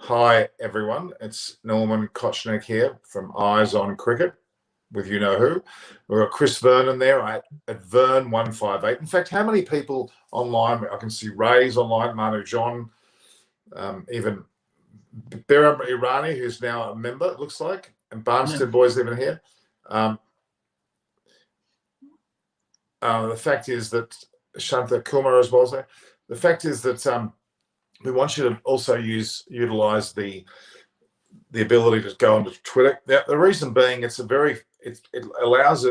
Hi everyone, it's Norman Kochnick here from Eyes on Cricket with you know who. We've got Chris Vernon there at Vern158. In fact, how many people online? I can see Ray's online, Manu John, even Beram Irani, who's now a member, it looks like, and Barnstead boys even here. The fact is that Shanta Kumar as well there. The fact is that we want you to also utilize the ability to go onto Twitter. The reason being, it allows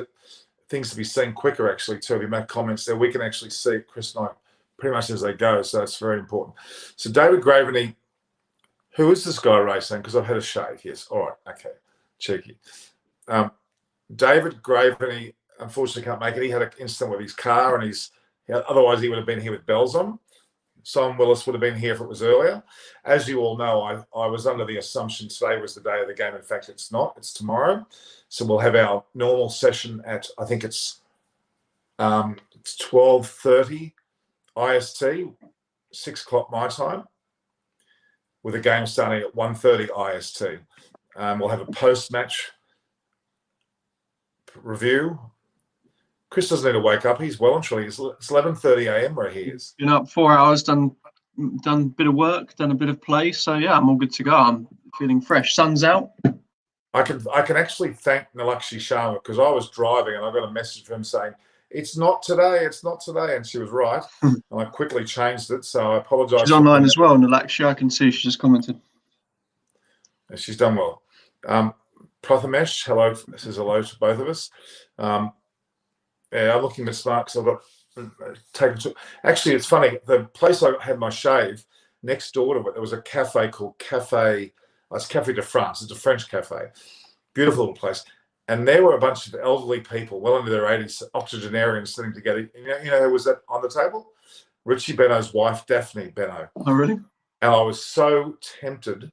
things to be seen quicker. Actually, too, if you make comments there, we can actually see Chris and I pretty much as they go. So that's very important. So David Graveney, who is this guy racing? Because I've had a shave. Yes. All right. Okay. Cheeky. David Graveney unfortunately can't make it. He had an incident with his car, and otherwise he would have been here with bells on. Simon Willis would have been here if it was earlier. As you all know, I was under the assumption today was the day of the game. In fact, it's not. It's tomorrow. So we'll have our normal session at, I think it's 12:30 IST, 6 o'clock my time, with the game starting at 1:30 IST. We'll have a post-match review. Chris doesn't need to wake up. He's well and truly. It's 11:30 a.m. where he is. Been up 4 hours, done a bit of work, done a bit of play. So yeah, I'm all good to go. I'm feeling fresh. Sun's out. I can actually thank Nalakshi Sharma, because I was driving and I got a message from him saying, "It's not today. It's not today," and she was right. And I quickly changed it. So I apologise. She's online as well, Nalakshi. I can see she just commented. And she's done well. Prathamesh, hello. This is hello to both of us. Yeah, I'm looking at smart because I've got taken to. Actually, it's funny. The place I had my shave next door to it, there was a cafe called it's Cafe de France. It's a French cafe, beautiful little place. And there were a bunch of elderly people, well into their 80s, octogenarians sitting together. You know who was that on the table? Richie Beno's wife, Daphne Beno. Oh, really? And I was so tempted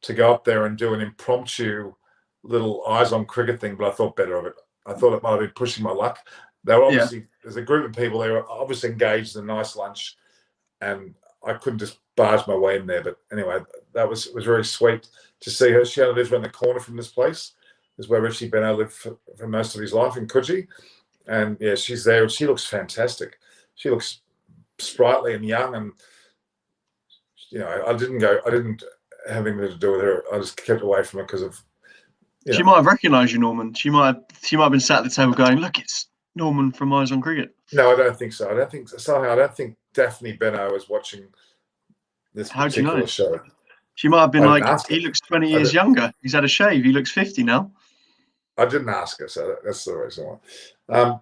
to go up there and do an impromptu little Eyes on Cricket thing, but I thought better of it. I thought it might have been pushing my luck. They were obviously, there's a group of people, they were obviously engaged in a nice lunch, and I couldn't just barge my way in there. But anyway, it was very sweet to see her. She only lives around the corner from this place. This is where Richie Beno lived for most of his life, in Coogee. And yeah, she's there, and she looks fantastic. She looks sprightly and young, and I didn't have anything to do with her. I just kept away from her because of. She might have recognised you, Norman. She might have been sat at the table going, "Look, it's Norman from Eyes on Cricket." No, I don't think so. I don't think Daphne Beno is watching this particular show. She might have been like, "He looks 20 years younger. He's had a shave. He looks 50 now." I didn't ask her, so that's the reason why.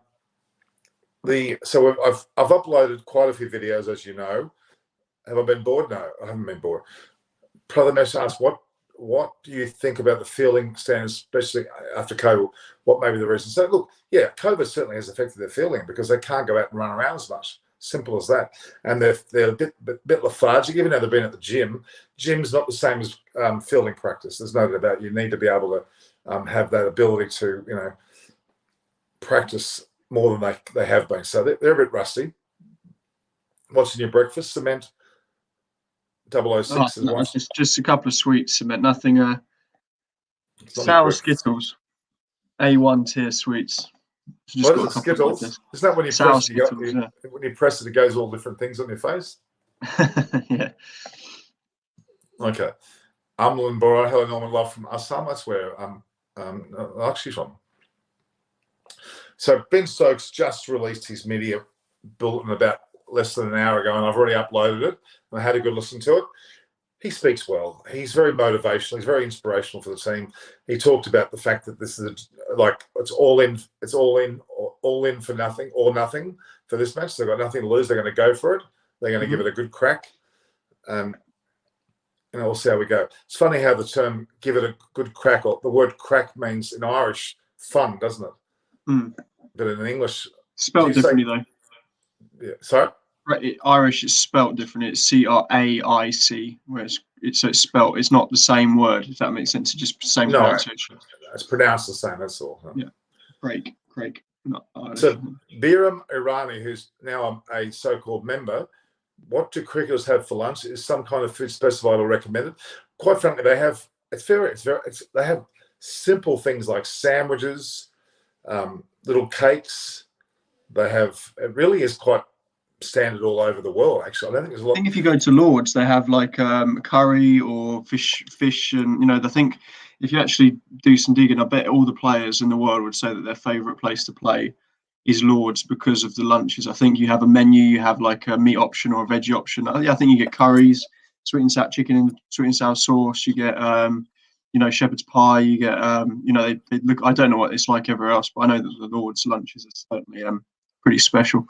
So I've uploaded quite a few videos, as you know. Have I been bored? No, I haven't been bored. Prathamesh asked, what do you think about the fielding standards, especially after COVID? What may be the reason? So look, yeah, COVID certainly has affected their fielding because they can't go out and run around as much. Simple as that. And they're a bit lethargic, even though they've been at the gym. Gym's not the same as fielding practice. There's no doubt about it. You need to be able to have that ability to, practice more than they have been. So they're a bit rusty. What's in your breakfast? Cement 006 is one. Just a couple of sweets, Cement. Nothing. Sour Skittles, A1 tier sweets. What is it, Skittles? Isn't that when you press it, when you press it, it goes all different things on your face? Yeah. Okay. Amlan Bora, hello, Norman Love from Assam. That's where actually from. So Ben Stokes just released his media bulletin about less than an hour ago, and I've already uploaded it. And I had a good listen to it. He speaks well. He's very motivational. He's very inspirational for the team. He talked about the fact that this is it's all in for nothing or nothing for this match. They've got nothing to lose. They're going to go for it. They're going to give it a good crack. We'll see how we go. It's funny how the term "give it a good crack," or the word "crack" means in Irish fun, doesn't it? Mm. But in English, spelled differently though. Yeah, sorry. Right, Irish is spelt different. It's CRAIC, whereas it's spelt. It's not the same word. If that makes sense, it's just the same pronunciation. It's pronounced the same. That's all. Huh? Yeah, Craig. So Biram Irani, who's now a so-called member, what do cricketers have for lunch? Is some kind of food specified or recommended? Quite frankly, they have. They have simple things like sandwiches, little cakes. They have. It really is quite standard all over the world. Actually, I don't think there's a lot. I think if you go to Lords, they have like curry or fish, and I think if you actually do some digging, I bet all the players in the world would say that their favourite place to play is Lords because of the lunches. I think you have a menu, you have like a meat option or a veggie option. I think you get curries, sweet and sour chicken and sweet and sour sauce. You get shepherd's pie. You get they look. I don't know what it's like everywhere else, but I know that the Lords lunches are certainly pretty special.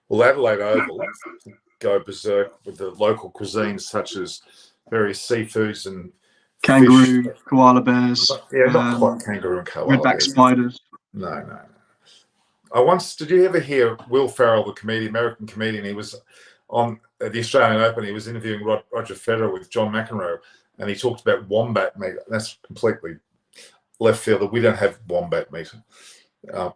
Well, Adelaide Oval go berserk with the local cuisines such as various seafoods and kangaroo, fish. Koala bears. Yeah, not quite kangaroo and koala redback bears. spiders. No. Did you ever hear Will Ferrell, the comedian, American comedian? He was on the Australian Open. He was interviewing Roger Federer with John McEnroe, and he talked about wombat meat. That's completely left field. We don't have wombat meat.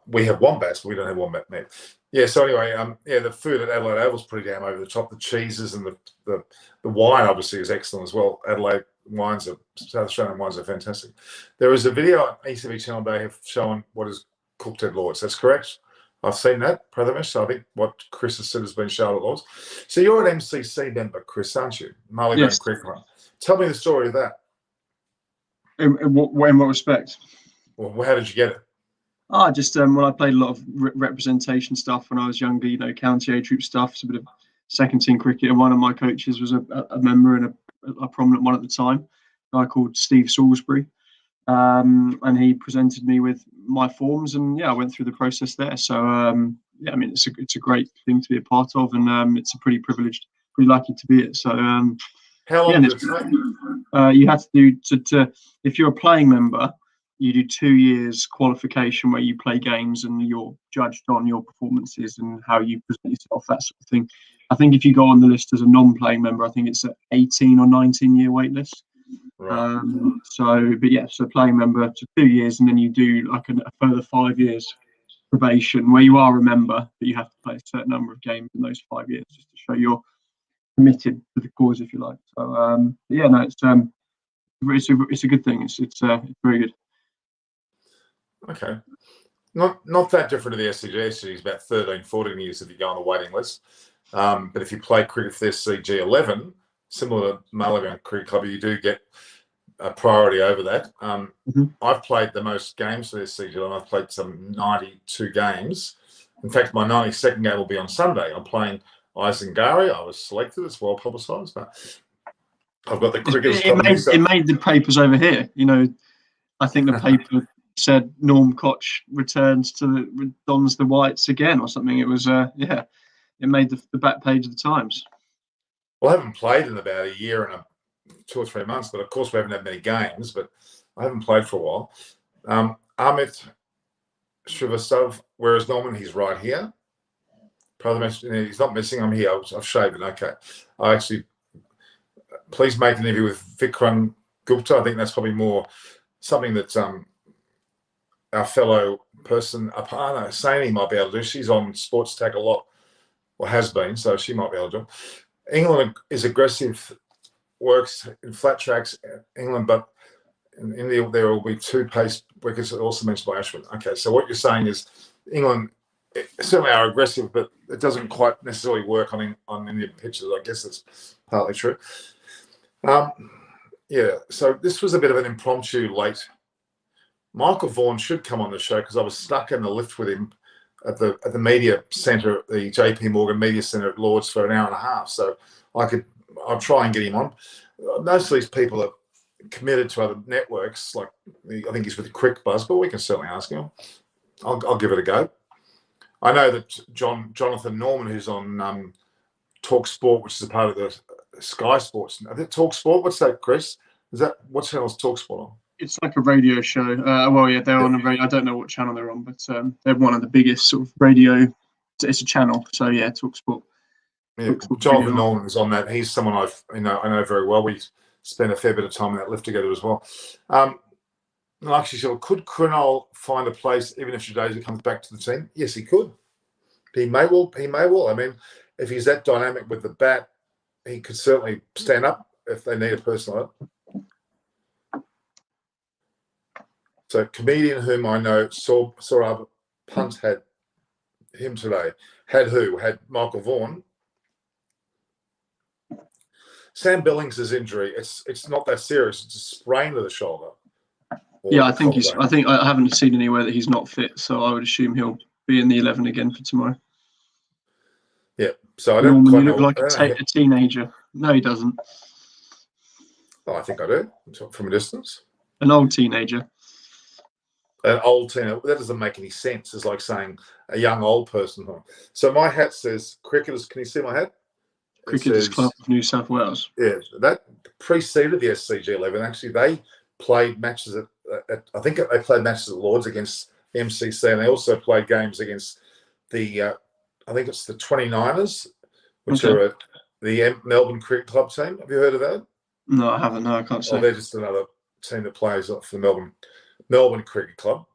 We have wombats, but we don't have wombat meat. Yeah. So anyway, the food at Adelaide Oval is pretty damn over the top. The cheeses and the wine obviously is excellent as well. South Australian wines are fantastic. There is a video on ECV channel they have shown what is cooked at Lords. That's correct. I've seen that, Prathamesh. So I think what Chris has said has been shown at Lords. So you're an MCC member, Chris, aren't you? Marley Yes. Cricket Run. Tell me the story of that. In what respect? Well, how did you get it? Just when I played a lot of representation stuff when I was younger, county A troop stuff, it's a bit of second team cricket, and one of my coaches was a member and a prominent one at the time, a guy called Steve Salisbury, and he presented me with my forms, and I went through the process there. So it's a great thing to be a part of, and it's a pretty privileged, pretty lucky to be it. So how long did it take? You have to do if you're a playing member, you do 2 years qualification where you play games and you're judged on your performances and how you present yourself, that sort of thing. I think if you go on the list as a non-playing member, I think it's an 18 or 19-year wait list. Right. So playing member to 2 years, and then you do like a further 5 years probation where you are a member, but you have to play a certain number of games in those 5 years just to show you're committed to the cause, if you like. So it's a good thing. It's very good. Okay. Not that different to the SCG. SCG is about 13, 14 years if you go on the waiting list. But if you play cricket for the SCG 11, similar to Marley Cricket Club, you do get a priority over that. I've played the most games for the SCG 11. I've played some 92 games. In fact, my 92nd game will be on Sunday. I'm playing Isengari. I was selected. It's well publicised, but I've got the cricketers. It made the papers over here. I think the paper said Norm Koch returns dons the whites again or something. It was it made the back page of the Times. Well, I haven't played in about a year and 2 or 3 months, but of course we haven't had many games, but I haven't played for a while. Amit Srivastava, whereas Norman, he's right here. He's not missing. I'm here. I've shaved it. Okay. Please make an interview with Vikram Gupta. I think that's probably more something that our fellow person, Aparna Saini, might be able to do. She's on Sports Tech a lot, or has been, so she might be able to do it. England is aggressive, works in flat tracks, England, but in India there will be 2 pace wickets, also mentioned by Ashwin. Okay, so what you're saying is England certainly are aggressive, but it doesn't quite necessarily work on Indian pitches. I guess that's partly true. So this was a bit of an impromptu late. Michael Vaughan should come on the show because I was stuck in the lift with him at the media centre, the JP Morgan Media Centre at Lords for an hour and a half. So I'll try and get him on. Most of these people are committed to other networks. Like I think he's with Quick Buzz, but we can certainly ask him. I'll give it a go. I know that Jonathan Norman, who's on Talk Sport, which is a part of the Sky Sports. Talk Sport. What's that, Chris? What channel is Talk Sport on? It's like a radio show. They're on a radio. I don't know what channel they're on, but they're one of the biggest sort of radio. It's a channel. So Talk Sport. Yeah, Jonathan Norman is on that. He's someone I know very well. We spent a fair bit of time in that lift together as well. Actually, so could Krunal find a place even if Jadeja comes back to the team? Yes, he could. He may well. I mean, if he's that dynamic with the bat, he could certainly stand up if they need a person like it. So, comedian whom I know saw our punt had him today. Had who? Had Michael Vaughan. Sam Billings' injury, it's not that serious. It's a sprain of the shoulder. Yeah, I think I haven't seen anywhere that he's not fit, so I would assume he'll be in the 11 again for tomorrow. Yeah, so I don't Norman, quite you know. look like a teenager. No, he doesn't. Oh, I think I do, from a distance. An old teenager. An old teenager. That doesn't make any sense. It's like saying a young old person. So my hat says cricketers. Can you see my hat? Cricketers Club of New South Wales. Yeah, that preceded the SCG 11. Actually, they played matches I think they played matches at Lords against the MCC, and they also played games against the, I think it's the 29ers, which are the Melbourne Cricket Club team. Have you heard of that? No, I haven't. No, I can't say. Oh, they're just another team that plays for the Melbourne Cricket Club.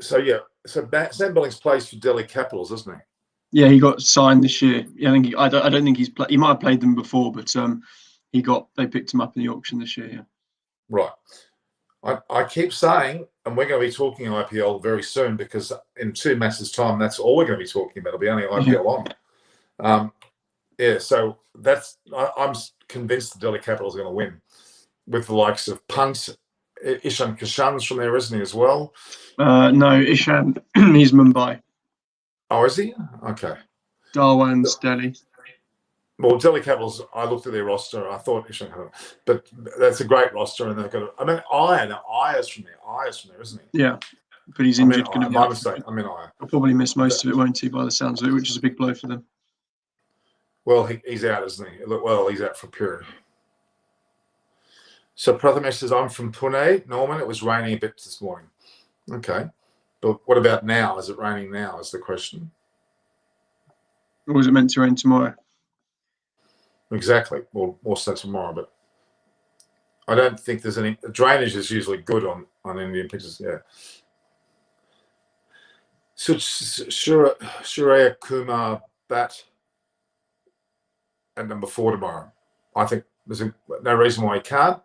So Sam Billings plays for Delhi Capitals, doesn't he? Yeah, he got signed this year. I don't think he's played. He might have played them before, but they picked him up in the auction this year. Yeah. Right. I keep saying, and we're going to be talking IPL very soon, because in 2 matches' time, that's all we're going to be talking about. It'll be only IPL on. So I'm convinced the Delhi Capitals are going to win, with the likes of Punt. Ishan Kishan's from there, isn't he, as well? No, Ishan, he's Mumbai. Oh, is he? Okay. Darwan's Delhi. Well, Delhi Capitals, I looked at their roster. I thought Ishan had, but that's a great roster, and they've got. Ayer's from there, isn't he? Yeah, but he's injured. My mistake. I mean, Ayer. He'll probably miss most of it, won't he? By the sounds of it, which is a big blow for them. Well, he's out, isn't he? Well, he's out for a period. So Prathamesh says, I'm from Pune, Norman. It was raining a bit this morning. Okay. But what about now? Is it raining now is the question. Or was it meant to rain tomorrow? Exactly. Well, also tomorrow, but I don't think there's any. Drainage is usually good on Indian pitches, yeah. So Shreya Kumar bat at number 4 tomorrow. I think there's no reason why he can't.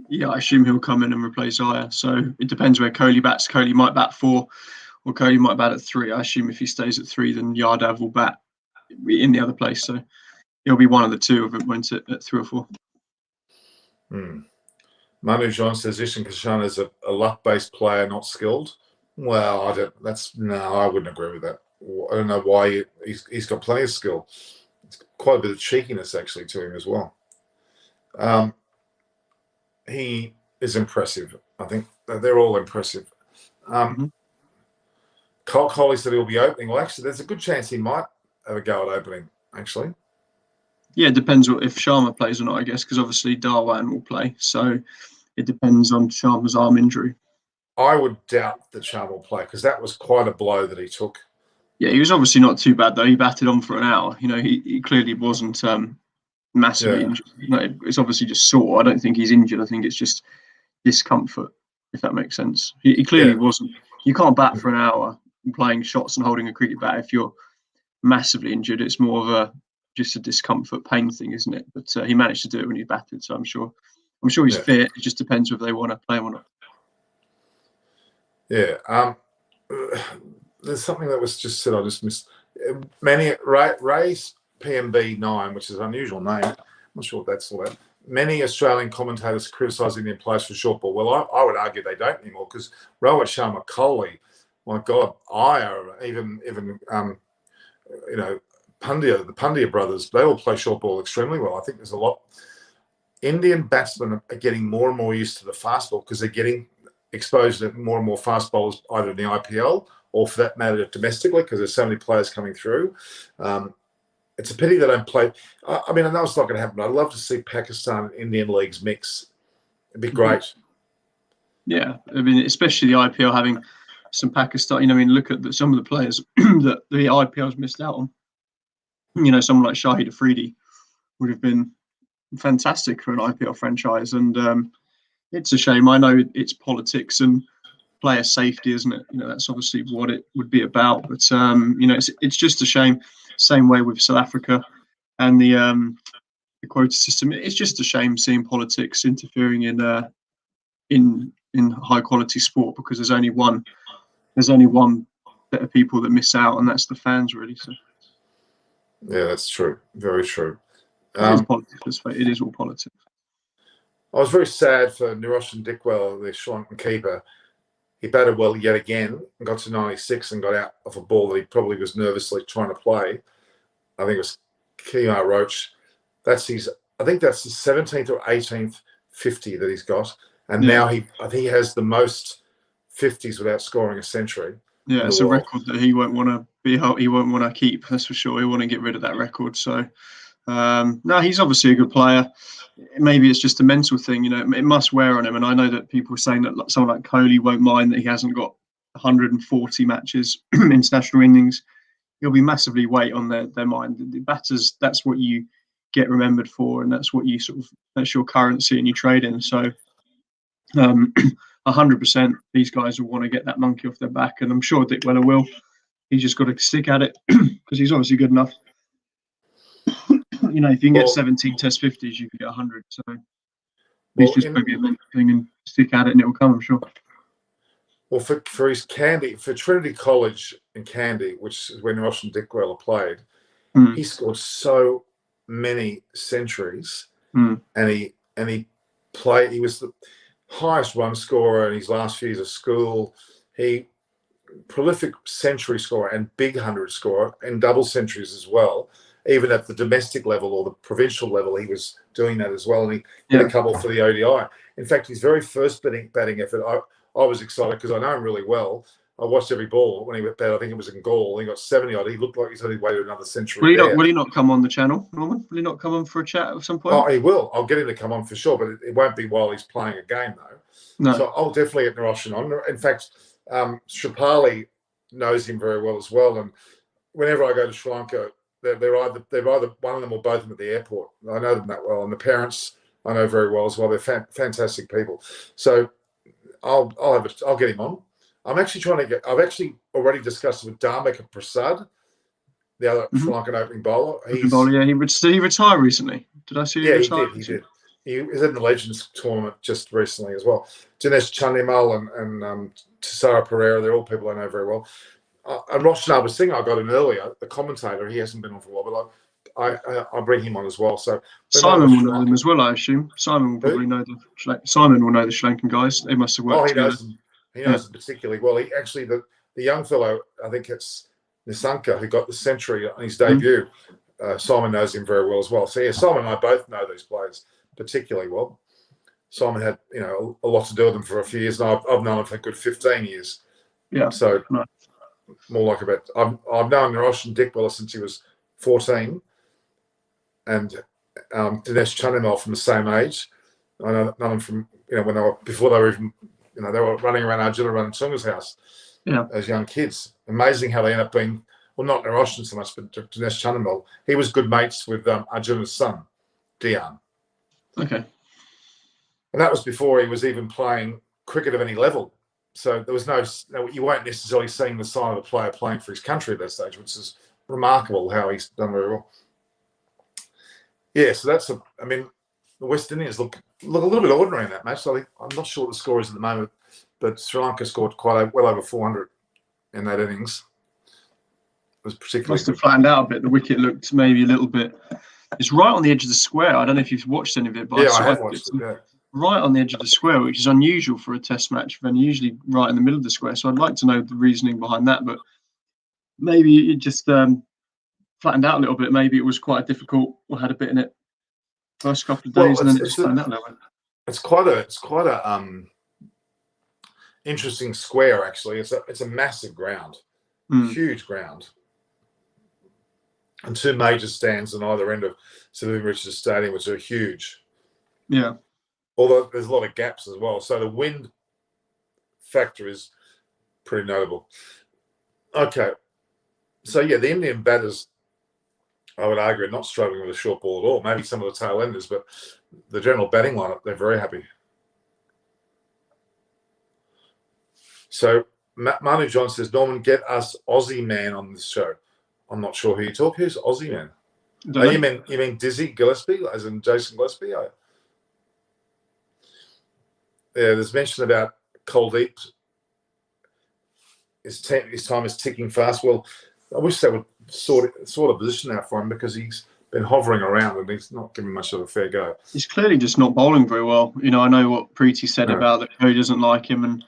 Yeah, I assume he'll come in and replace Ayer. So it depends where Kohli bats. Kohli might bat 4, or Kohli might bat at 3. I assume if he stays at 3, then Yadav will bat in the other place. So it'll be one of the two of it, won't it, at 3 or 4. Manu John says Ishan Kishan is a luck-based player, not skilled. Well, I wouldn't agree with that. I don't know why he's got plenty of skill. It's quite a bit of cheekiness actually to him as well. He is impressive. I think they're all impressive. Kohli said he'll be opening. Well, actually, there's a good chance he might have a go at opening, actually. Yeah, it depends if Sharma plays or not, I guess, because obviously Darwan will play. So it depends on Sharma's arm injury. I would doubt that Sharma will play, because that was quite a blow that he took. Yeah, he was obviously not too bad, though. He batted on for an hour. He clearly wasn't massively injured. It's obviously just sore. I don't think he's injured. I think it's just discomfort, if that makes sense. He clearly wasn't. You can't bat for an hour playing shots and holding a cricket bat if you're massively injured. It's more of just a discomfort pain thing, isn't it? But he managed to do it when he batted, so I'm sure he's fit. It just depends whether they want to play him or not. Yeah. There's something that was just said. I just missed. Ray's PMB9, which is an unusual name. I'm not sure what that's all about. Many Australian commentators criticise Indian players for short ball. Well, I would argue they don't anymore, because Rohit Sharma, Kohli, my God, Iyer, even Pandya, the Pandya brothers, they all play short ball extremely well. I think there's a lot. Indian batsmen are getting more and more used to the fast ball, because they're getting exposed to more and more fast bowlers, either in the IPL or, for that matter, domestically, because there's so many players coming through. It's a pity they don't play. I mean, I know it's not going to happen, but I'd love to see Pakistan and Indian leagues mix. It'd be great. Yeah, I mean, especially the IPL having some Pakistan. Look at some of the players that the IPL's missed out on. Someone like Shahid Afridi would have been fantastic for an IPL franchise, and it's a shame. I know it's politics, and player safety, isn't it? That's obviously what it would be about. But it's just a shame. Same way with South Africa and the quota system. It's just a shame seeing politics interfering in high quality sport, because there's only one set of people that miss out, and that's the fans, really. So yeah, that's true. Very true. it is politics. It is all politics. I was very sad for Roshan Sharma, the Sri Lankan keeper. He batted well yet again and got to 96 and got out of a ball that he probably was nervously trying to play. I think it was Kemar Roach. I think that's the 17th or 18th 50 that he's got. And now I think he has the most 50s without scoring a century. Yeah, it's a record that he won't want to keep, that's for sure. He'll want to get rid of that record. So no, he's obviously a good player. Maybe it's just a mental thing, it must wear on him. And I know that people are saying that someone like Kohli won't mind that he hasn't got 140 matches, international innings. He'll be massively weight on their mind. The batters, that's what you get remembered for, and that's what you that's your currency and you trade in. So 100% these guys will want to get that monkey off their back, and I'm sure Dick Weller will. He's just got to stick at it because he's obviously good enough. If you can get 17 Test 50s, you can get 100. So he's just going to be a mental thing and stick at it, and it will come, I'm sure. Well, for his Kandy, for Trinity College in Kandy, which is when Roshan Sharma played, he scored so many centuries, and he was the highest run scorer in his last few years of school. He prolific century scorer and big 100 scorer and double centuries as well. Even at the domestic level or the provincial level, he was doing that as well, and he hit a couple for the ODI. In fact, his very first batting effort, I was excited because I know him really well. I watched every ball when he went bat. I think it was in Gaul. He got 70 odd. He looked like he's on his way to another century. Will he not come on the channel, Norman? Will he not come on for a chat at some point? Oh, he will. I'll get him to come on for sure, but it won't be while he's playing a game, though. No. So I'll definitely get Roshan on. In fact, Shripali knows him very well as well. And whenever I go to Sri Lanka, they're either one of them or both of them at the airport. I know them that well, and the parents I know very well as well. They're fantastic people. So I'll get him on. I've actually already discussed with Dharmika Prasad, the other Sri Lankan opening bowler. Did he retire recently? Did I see? He did. He was in the Legends tournament just recently as well. Dinesh Chandimal and Tisara Pereira, they're all people I know very well. And Roshan Sharma, I got in earlier, the commentator. He hasn't been on for a while, but I'll bring him on as well. So Simon will know them as well, I assume. Simon will probably know Simon will know the Sri Lankan guys. They must have worked together. He knows them particularly well. He actually, the young fellow, I think it's Nisanka, who got the century on his debut. Simon knows him very well as well. So yeah, Simon and I both know these players particularly well. Simon had a lot to do with them for a few years, and I've known him for a good 15 years. Yeah. So more like about I've known Roshan Sharma since he was 14, and Dinesh Chandimal from the same age. I know them from when before they were even they were running around Arjuna and Tunga's house as young kids. Amazing how they end up being, well, not Roshan so much, but Dinesh Chandimal. He was good mates with Arjuna's son, Dian. Okay. And that was before he was even playing cricket of any level. So there was no, you weren't necessarily seeing the sign of a player playing for his country at that stage, which is remarkable how he's done very well. Yeah, so that's the West Indians look a little bit ordinary in that match. So I'm not sure what the score is at the moment, but Sri Lanka scored well over 400 in that innings. It was particularly must have flattened out a bit. The wicket looked maybe a little bit. It's right on the edge of the square. I don't know if you've watched any of it, but I have watched it. Yeah. Right on the edge of the square, which is unusual for a Test match. Then usually right in the middle of the square. So I'd like to know the reasoning behind that, but maybe it just flattened out a little bit. Maybe it was quite difficult. We had a bit in it first couple of days, and then it just flattened out a little bit. It's quite a interesting square actually. It's a massive ground, huge ground, and two major stands on either end of Sir Richards Stadium, which are huge. Yeah. Although there's a lot of gaps as well, so the wind factor is pretty notable. Okay, so yeah, the Indian batters, I would argue, are not struggling with a short ball at all. Maybe some of the tail enders, but the general batting lineup, they're very happy. So Manu John says, Norman, get us Aussie Man on this show. I'm not sure who you talk. Who's Aussie Man? Oh, you mean Dizzy Gillespie, as in Jason Gillespie? Yeah, there's mention about Kuldeep. His time is ticking fast. Well, I wish they would sort of position that for him, because he's been hovering around and he's not giving much of a fair go. He's clearly just not bowling very well. You know, I know what Preeti said about that Cody doesn't like him, and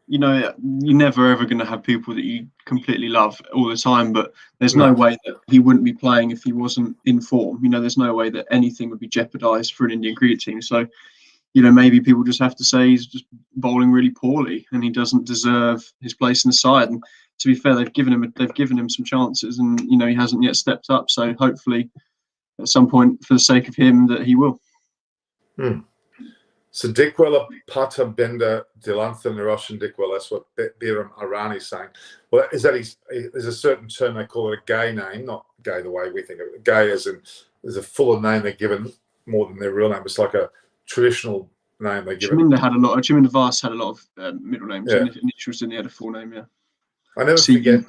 you know, you're never ever going to have people that you completely love all the time, but there's no way that he wouldn't be playing if he wasn't in form. You know, there's no way that anything would be jeopardised for an Indian cricket team. So, you know, maybe people just have to say he's just bowling really poorly and he doesn't deserve his place in the side. And to be fair, they've given him some chances, and you know, he hasn't yet stepped up. So hopefully, at some point, for the sake of him, that he will. So Dickwella, Pata Benda, Dilanthan, Roshan Dickwella, that's what Biram Arani's saying. Well, is that there's a certain term, they call it a gay name, not gay the way we think of it. Gay as in there's a fuller name they're given more than their real name. It's like a traditional name they give. Chaminda Vast had a lot of middle names, initials, and he had a full name. Yeah, I never forget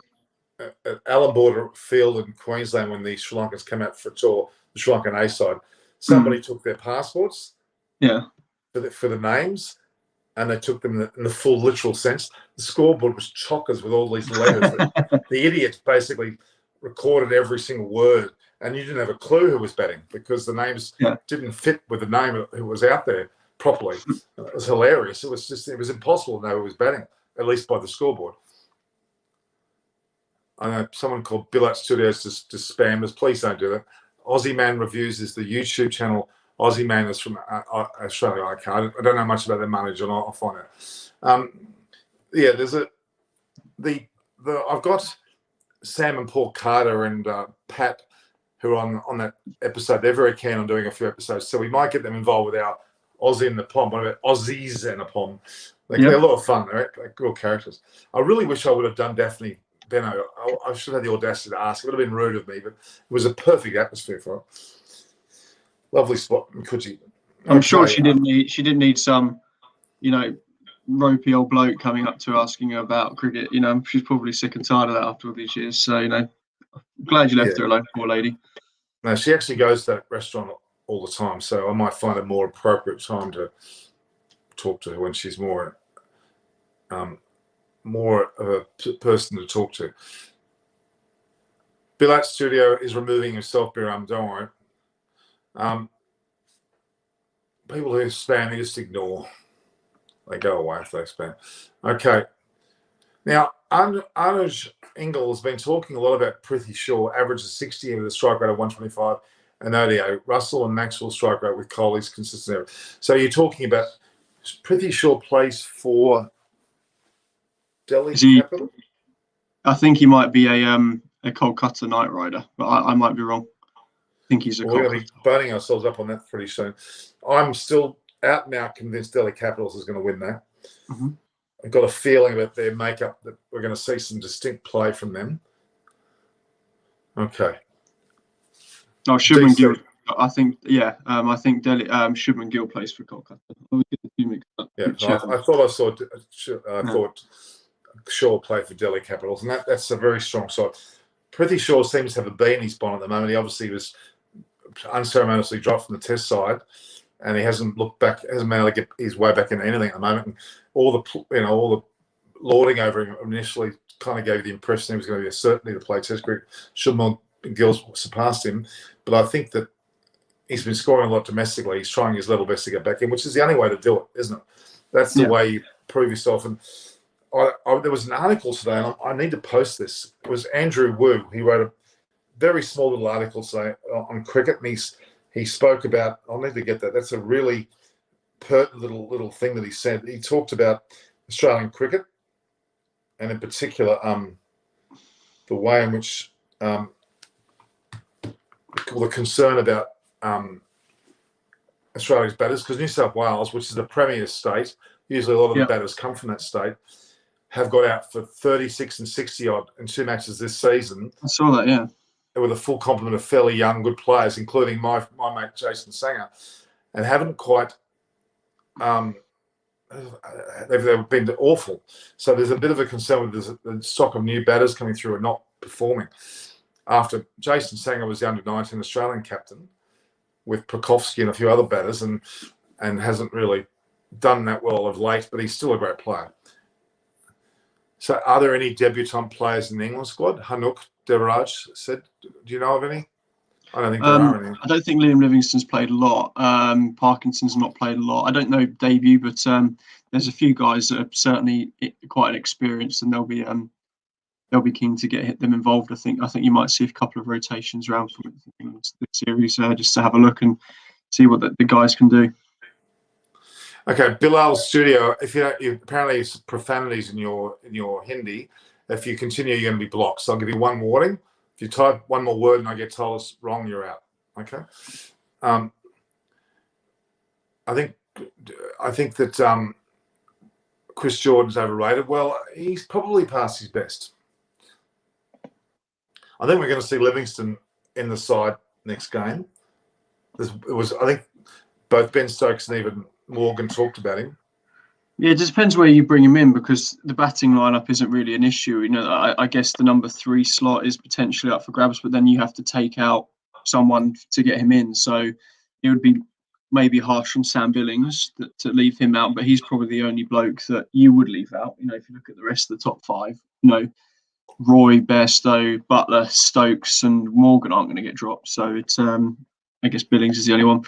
at Allan Border Field in Queensland when the Sri Lankans came out for a tour, the Sri Lankan A side. Somebody took their passports, for the names, and they took them in the full literal sense. The scoreboard was chockers with all these letters. The idiots basically recorded every single word, and you didn't have a clue who was batting because the names didn't fit with the name who was out there properly. It was hilarious. It was impossible to know who was batting, at least by the scoreboard. I know someone called Billat Studios just spam us. Please don't do that. Aussie Man Reviews is the YouTube channel. Aussie Man is from Australia. I don't know much about their manager, and I'll find out. There's I've got Sam and Paul Carter and Pat, who are on that episode. They're very keen on doing a few episodes, so we might get them involved with our Aussie in the Pond. What about Aussies in the Pond? They're a lot of fun. They're good characters. I really wish I would have done Daphne Benno. I should have had the audacity to ask. It would have been rude of me, but it was a perfect atmosphere for it. Lovely spot in Coogee. I'm sure she didn't need some, you know, ropey old bloke coming up to asking her about cricket. You know, she's probably sick and tired of that after all these years. So, you know, I'm glad you left her alone, poor lady. No, she actually goes to that restaurant all the time, so I might find a more appropriate time to talk to her when she's more of a person to talk to. Billat Studio is removing himself, Biram, don't worry. People who spam, you just ignore. They go away if they spam. Okay. Now, Anuj Ingle has been talking a lot about Prithvi Shaw, averages 60 with a strike rate of 125, and ODI. Russell and Maxwell strike rate with Kohli's consistent. So you're talking about Prithvi Shaw plays for Delhi Capital? I think he might be a Kolkata Knight Rider, but I might be wrong. I think he's we're going to be boning ourselves up on that pretty soon. I'm still out and out convinced Delhi Capitals is going to win that. Mm-hmm. I've got a feeling about their makeup that we're going to see some distinct play from them. Okay. Oh, Shubman Gill. I think Delhi. Shubman Gill plays for Kolkata. Yeah, I thought I saw. I thought Shaw played for Delhi Capitals, and that's a very strong side. Prithvi Shaw seems to have a bee in his bonnet at the moment. He obviously was unceremoniously dropped from the Test side, and he hasn't looked back, hasn't been able to get his way back into anything at the moment. And all the lauding over him initially kind of gave the impression he was going to be a certainty to play Test cricket. Shubman Gill surpassed him, but I think that he's been scoring a lot domestically. He's trying his level best to get back in, which is the only way to do it, isn't it? That's the way you prove yourself. And there was an article today, and I need to post this. It was Andrew Wu. He wrote a very small little article today on cricket, and he spoke about. I'll need to get that. That's a really pertinent little thing that he said. He talked about Australian cricket, and in particular, the way in which the concern about Australia's batters, because New South Wales, which is the premier state, usually a lot of the batters come from that state, have got out for 36 and 60 odd in 2 matches this season. I saw that, yeah. With a full complement of fairly young, good players, including my mate Jason Sanger, and haven't quite they've been awful. So there's a bit of a concern with the stock of new batters coming through and not performing. After Jason Sanger was the under-19 Australian captain with Prokofsky and a few other batters, and hasn't really done that well of late, but he's still a great player. So are there any debutant players in the England squad? Hanuk Devaraj said, do you know of any? I don't think there are any. I don't think Liam Livingstone's played a lot. Parkinson's not played a lot. I don't know debut, but there's a few guys that are certainly quite experienced, and they'll be keen to get them involved. I think you might see a couple of rotations around from the series just to have a look and see what the guys can do. Okay, Bilal's studio. If you apparently it's profanities in your Hindi. If you continue, you're going to be blocked. So I'll give you one warning. If you type one more word and I get told it's wrong, you're out. Okay. I think that Chris Jordan's overrated. Well, he's probably past his best. I think we're going to see Livingston in the side next game. I think both Ben Stokes and even Morgan talked about him. Yeah, it just depends where you bring him in, because the batting lineup isn't really an issue. I guess the number 3 slot is potentially up for grabs, but then you have to take out someone to get him in. So it would be maybe harsh on Sam Billings to leave him out, but he's probably the only bloke that you would leave out. If you look at the rest of the top 5, Roy, Bairstow, Butler, Stokes, and Morgan aren't going to get dropped. So it's I guess Billings is the only one.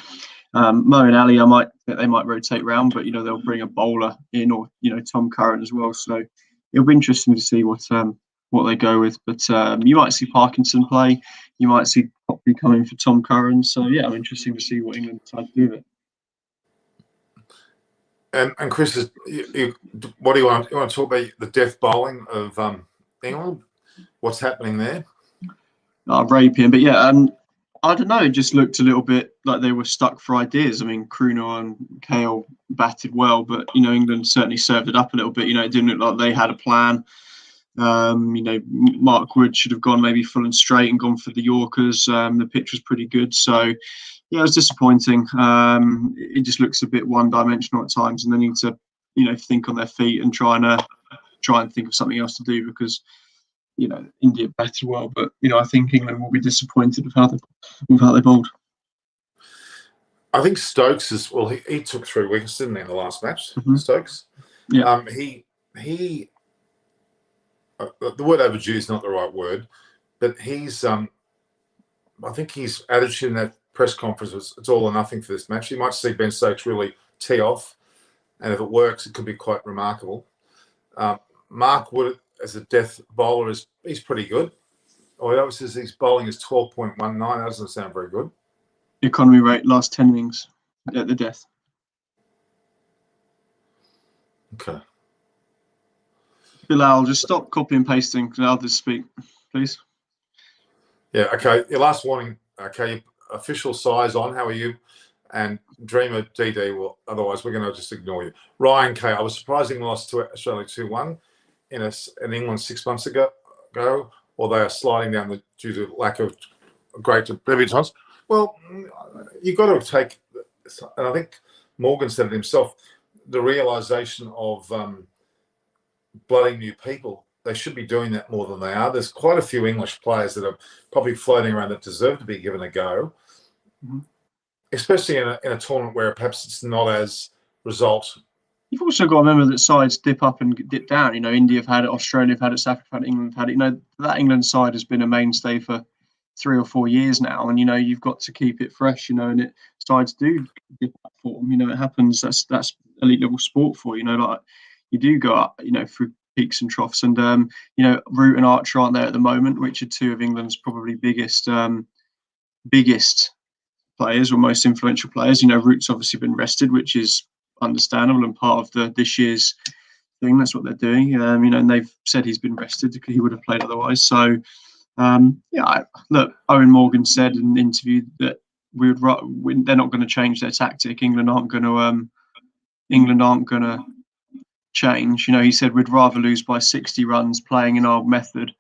Mo and Ali, they might rotate round, but they'll bring a bowler in, or Tom Curran as well. So it'll be interesting to see what they go with. But you might see Parkinson play, you might see Copley coming for Tom Curran. So yeah, I'm interested to see what England decide to do with it. And Chris, what do you want? You want to talk about the death bowling of England? What's happening there? Rapian, but yeah. I don't know. It just looked a little bit like they were stuck for ideas. I mean, Kruno and Kale batted well, but England certainly served it up a little bit. It didn't look like they had a plan. Mark Wood should have gone maybe full and straight and gone for the Yorkers. The pitch was pretty good, so yeah, it was disappointing. It just looks a bit one-dimensional at times, and they need to, think on their feet and try and think of something else to do, because India batted well, but I think England will be disappointed with how they bowled. I think Stokes is he took 3 wickets, didn't he, in the last match? Mm-hmm. Stokes. Yeah. He the word overdue is not the right word, but he's I think his attitude in that press conference was it's all or nothing for this match. You might see Ben Stokes really tee off, and if it works, it could be quite remarkable. Mark Wood as a death bowler he's pretty good. Obviously his bowling is 12.19. That doesn't sound very good. Economy rate last 10 innings at the death. Okay. Bilal, just stop copy and pasting. Allow this speak, please. Yeah. Okay. Your last warning. Okay. Official size on. How are you? And Dreamer DD. Well, otherwise we're going to just ignore you. Ryan K. I was surprisingly lost to Australia 2-1 in England 6 months ago, or they are sliding down due to lack of great debutants. Well, you've got to take, and I think Morgan said it himself, the realisation of blooding new people. They should be doing that more than they are. There's quite a few English players that are probably floating around that deserve to be given a go, especially in a tournament where perhaps it's not as result. You've also got to remember that sides dip up and dip down. India have had it, Australia have had it, South Africa have had it, England have had it. That England side has been a mainstay for 3 or 4 years now, and you've got to keep it fresh. And sides do dip up form. It happens. That's elite level sport for like you do go up, through peaks and troughs. And Root and Archer aren't there at the moment, which are 2 of England's probably biggest players or most influential players. Root's obviously been rested, which is understandable and part of this year's thing. That's what they're doing. And they've said he's been rested because he would have played otherwise. So look, Owen Morgan said in an interview that they're not going to change their tactic. England aren't going to change. He said we'd rather lose by 60 runs playing in our method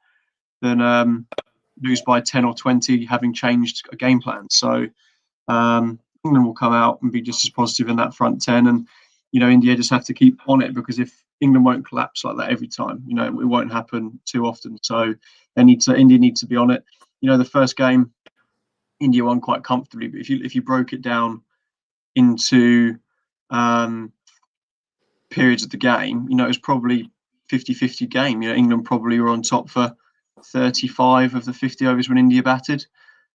than lose by 10 or 20 having changed a game plan. So England will come out and be just as positive in that front 10. And India just have to keep on it, because if England won't collapse like that every time, it won't happen too often. So India needs to be on it. The first game, India won quite comfortably, but if you broke it down into periods of the game, it was probably 50-50 game. England probably were on top for 35 of the 50 overs when India batted,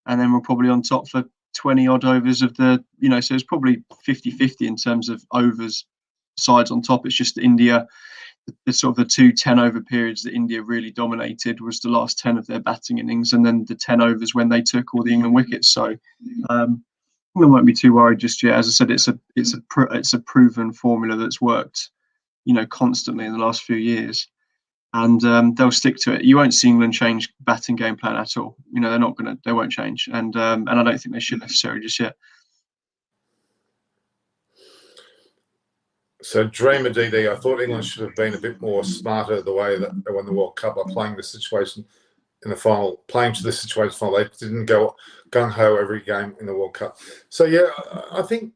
and then we're probably on top for 20 odd overs of the, so it's probably 50-50 in terms of overs, sides on top. It's just India, the sort of the 2 10-over periods that India really dominated was the last 10 of their batting innings, and then the 10 overs when they took all the England wickets. So England won't be too worried just yet. As I said, it's a proven formula that's worked, constantly in the last few years, and they'll stick to it. You won't see England change batting game plan at all. They won't change, and I don't think they should necessarily just yet. So, Dreamer DD, I thought England should have been a bit more smarter the way that they won the World Cup by playing the situation in the final, playing to the situation final. They didn't go gung-ho every game in the World Cup. So, yeah, I think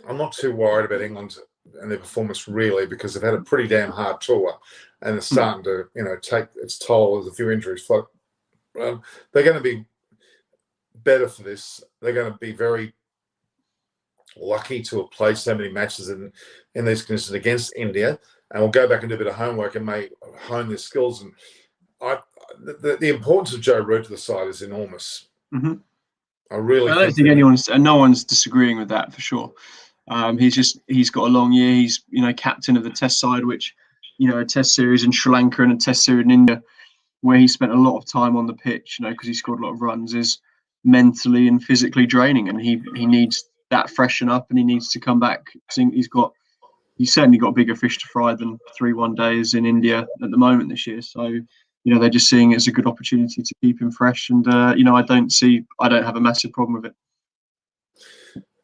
I'm not too worried about England and their performance, really, because they've had a pretty damn hard tour and it's starting to, take its toll as a few injuries. They're going to be better for this. They're going to be very lucky to have played so many matches in these conditions against India, and we'll go back and do a bit of homework and may hone their skills. And the importance of Joe Root to the side is enormous. Mm-hmm. I don't think no one's disagreeing with that for sure. He's got a long year. He's captain of the Test side, which a Test series in Sri Lanka and a Test series in India, where he spent a lot of time on the pitch, because he scored a lot of runs, is mentally and physically draining, and he needs that freshen up, and he needs to come back. I think he's certainly got bigger fish to fry than 3 one-days in India at the moment this year. So they're just seeing it as a good opportunity to keep him fresh, and I don't have a massive problem with it.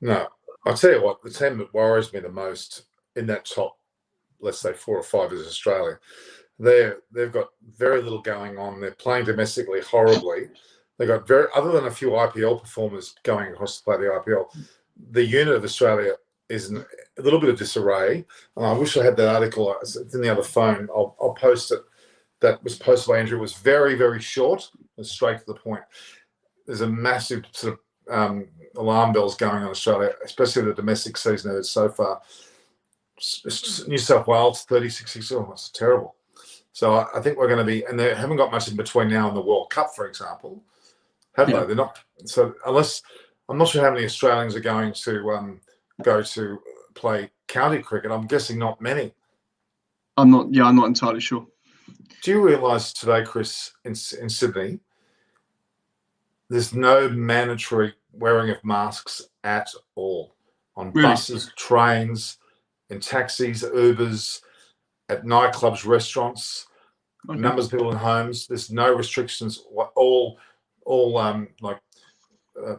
No, I'll tell you what, the team that worries me the most in that top, let's say 4 or 5, is Australia. They've got very little going on. They're playing domestically horribly. They've got other than a few IPL performers going across to play the IPL, the unit of Australia is in a little bit of disarray. And I wish I had that article. It's in the other phone. I'll post it. That was posted by Andrew. It was very, very short and straight to the point. There's a massive sort of alarm bells going on in Australia, especially the domestic season so far. New South Wales, 36. Oh, that's terrible. So I think we're going to be, and they haven't got much in between now and the World Cup, for example. Have they? They're not. So unless, I'm not sure how many Australians are going to go to play county cricket. I'm guessing not many. I'm not entirely sure. Do you realise today, Chris, in Sydney, there's no mandatory wearing of masks at all on buses, trains, in taxis, Ubers, at nightclubs, restaurants, numbers of people in homes. There's no restrictions. All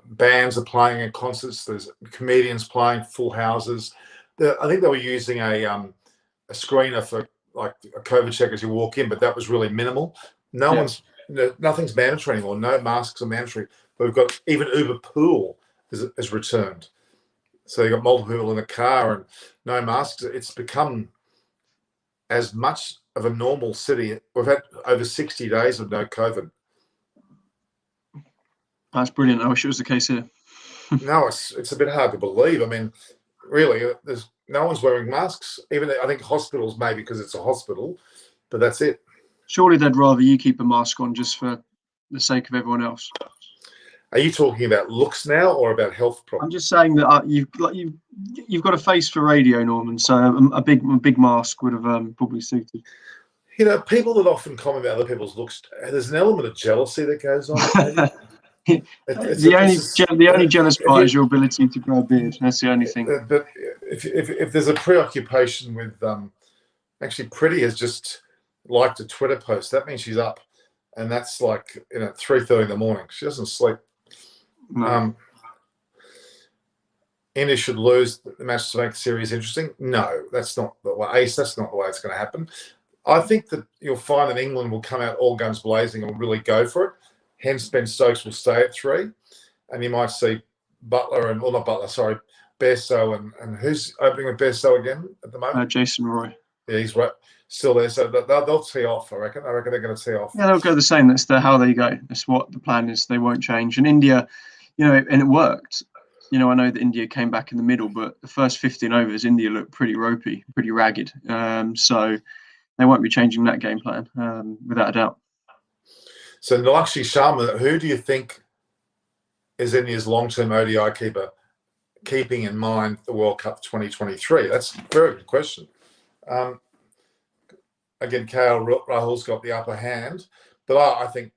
bands are playing at concerts. There's comedians playing full houses. I think they were using a screener for like a COVID check as you walk in, but that was really minimal. Nothing's mandatory anymore. No masks are mandatory. But we've got even Uber Pool has returned. So you've got multiple people in the car and no masks. It's become as much of a normal city. We've had over 60 days of no COVID. That's brilliant. I wish it was the case here. No, it's a bit hard to believe. I mean, really, there's no one's wearing masks. Even I think hospitals maybe because it's a hospital, but that's it. Surely they'd rather you keep a mask on just for the sake of everyone else. Are you talking about looks now or about health problems? I'm just saying that you've got a face for radio, Norman. So a big mask would have probably suited. People that often comment about other people's looks, there's an element of jealousy that goes on. The only jealous part is your ability to grow a beard. That's the only thing. But if there's a preoccupation with actually Pretty has just liked a Twitter post, that means she's up, and that's like 3:30 in the morning. She doesn't sleep. No. India should lose the match to make the series interesting. No, that's not the way. That's not the way it's going to happen. I think that you'll find that England will come out all guns blazing and will really go for it. Hence, Ben Stokes will stay at 3, and you might see Besso and who's opening with Besso again at the moment? Jason Roy. Yeah, he's right, still there. So they'll tee off, I reckon. I reckon they're going to tee off. Yeah, they'll go the same. That's how they go. That's what the plan is. They won't change. And India, and it worked. I know that India came back in the middle, but the first 15 overs, India looked pretty ropey, pretty ragged. So they won't be changing that game plan, without a doubt. So Roshan Sharma, who do you think is India's long-term ODI keeper, keeping in mind the World Cup 2023? That's a very good question. Again, KL Rahul's got the upper hand, but I think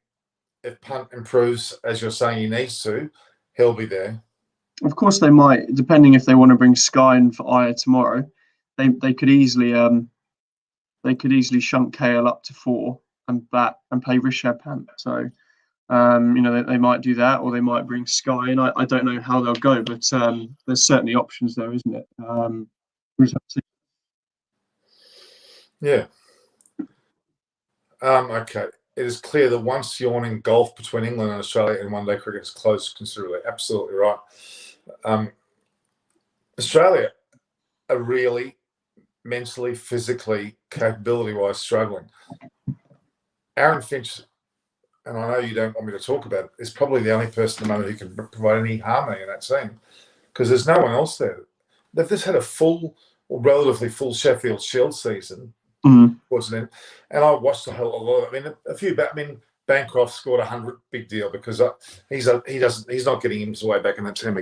if Punt improves, as you're saying he needs to, he'll be there. Of course, they might, depending if they want to bring Sky in for Aya tomorrow. They could easily shunt KL up to 4 and bat and play Rishabh Pant. So they might do that, or they might bring Sky in. I don't know how they'll go, but there's certainly options there, isn't it? Yeah. Okay. It is clear the once yawning gulf between England and Australia in one-day cricket has closed considerably. Absolutely right. Australia are really mentally, physically, capability-wise struggling. Aaron Finch, and I know you don't want me to talk about it, is probably the only person at the moment who can provide any harmony in that team, because there's no one else there. They've just had a full, or relatively full Sheffield Shield season, wasn't it? And I watched a lot of it. Bancroft scored 100, big deal, because he's not getting his way back in that team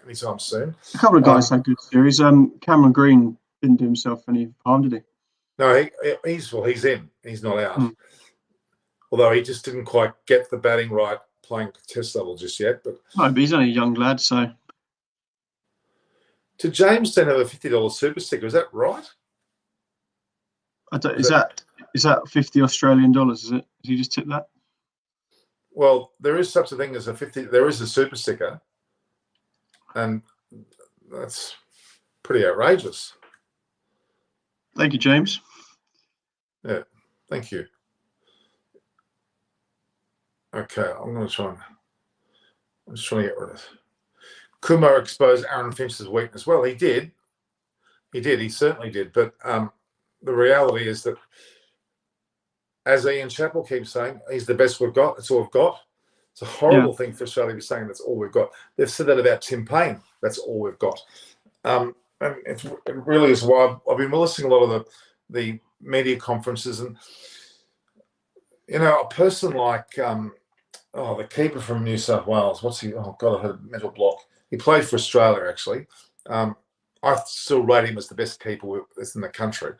anytime soon. A couple of guys had good series. Cameron Green didn't do himself any harm, did he? No, he's in. He's not out. Although he just didn't quite get the batting right playing test level just yet. But he's only a young lad, so. To James then have a $50 super sticker, is that right? Is that 50 Australian dollars? Is it? Did you just tip that? Well, there is such a thing as there is a super sticker, and that's pretty outrageous. Thank you, James. Yeah, thank you. Okay, I'm just trying to get rid of it. Kumar exposed Aaron Finch's weakness. Well, he did. He certainly did. But the reality is that, as Ian Chappell keeps saying, he's the best we've got. That's all we've got. It's a horrible thing for Australia to be saying that's all we've got. They've said that about Tim Payne. That's all we've got. And it really is why I've been listening to a lot of the media conferences, and a person like the keeper from New South Wales. What's he? Oh God, I had a mental block. He played for Australia actually. I still rate him as the best keeper that's in the country.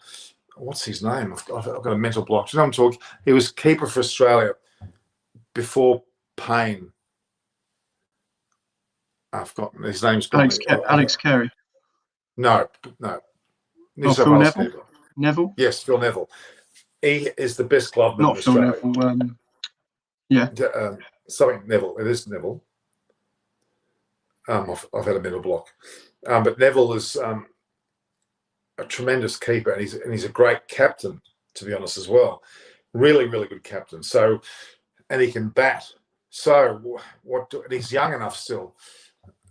What's his name? I've got a mental block. Do you know what I'm talking? He was keeper for Australia before Payne. I've forgotten his name's gone. Alex Carey. No. Phil Neville. Neville. Yes, Phil Neville. He is the best gloveman Not in Phil Australia. Neville. Something Neville. It is Neville. I've had a mental block. But Neville is a tremendous keeper, and he's a great captain, to be honest, as well. Really, really good captain. So, and he can bat. So, and he's young enough still,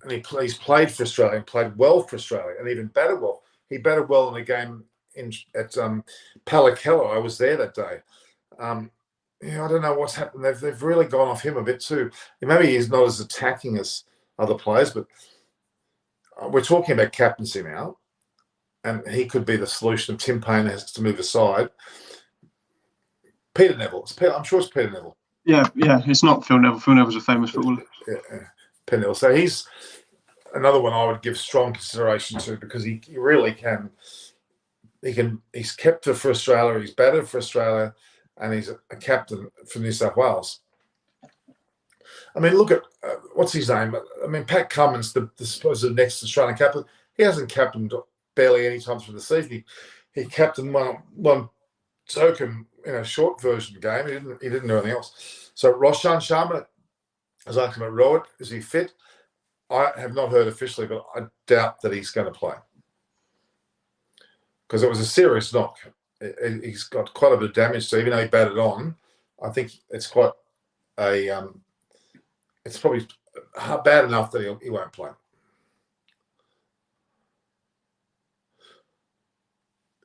and he's played for Australia, and played well for Australia, and even batted well. He batted well in a game at Palakello. I was there that day. I don't know what's happened. They've really gone off him a bit too. Maybe he's not as attacking as other players, but we're talking about captaincy now, and he could be the solution if Tim Payne has to move aside. Peter Neville. I'm sure it's Peter Neville. Yeah. It's not Phil Neville. Phil Neville's a famous footballer. Yeah, Peter Neville. So he's another one I would give strong consideration to, because he really can. He's kept for Australia. He's batted for Australia, and he's a captain for New South Wales. I mean, look at what's his name? I mean, Pat Cummins, the supposed next Australian captain. He hasn't captained barely any time through the season. He captained one token in a short version game. He didn't do anything else. So Roshan Sharma, as I come at Rowan, is he fit? I have not heard officially, but I doubt that he's going to play, because it was a serious knock. He's got quite a bit of damage. So even though he batted on, I think it's quite it's probably bad enough that he won't play.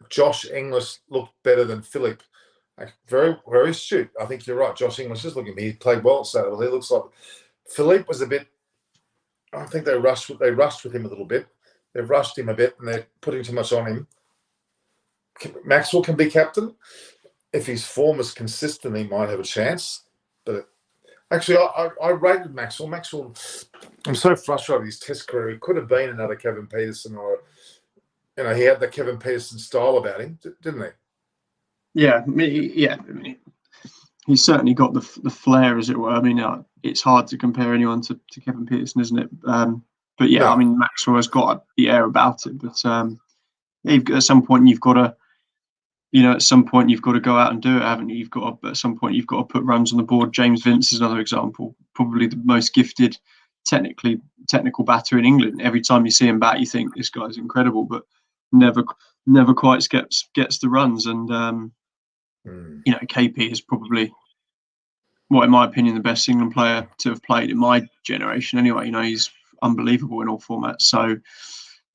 Josh Inglis looked better than Philip. Very, very astute. I think you're right. Josh Inglis is looking. He played well at Saturday. He looks like Philippe was a bit. I think they rushed with him a little bit. They've rushed him a bit, and they're putting too much on him. Maxwell can be captain if his form is consistent. He might have a chance. But actually, I rated Maxwell. Maxwell, I'm so frustrated with his Test career. He could have been another Kevin Peterson, or he had the Kevin Peterson style about him, didn't he? Yeah, he's certainly got the flair, as it were. I mean, it's hard to compare anyone to Kevin Peterson, isn't it? But yeah, no. I mean, Maxwell has got the air about it. But at some point, you've got to, go out and do it, haven't you? At some point, you've got to put runs on the board. James Vince is another example, probably the most gifted, technical batter in England. Every time you see him bat, you think this guy's incredible, but never quite gets the runs. And KP is probably, in my opinion, the best England player to have played in my generation. Anyway, he's unbelievable in all formats. So,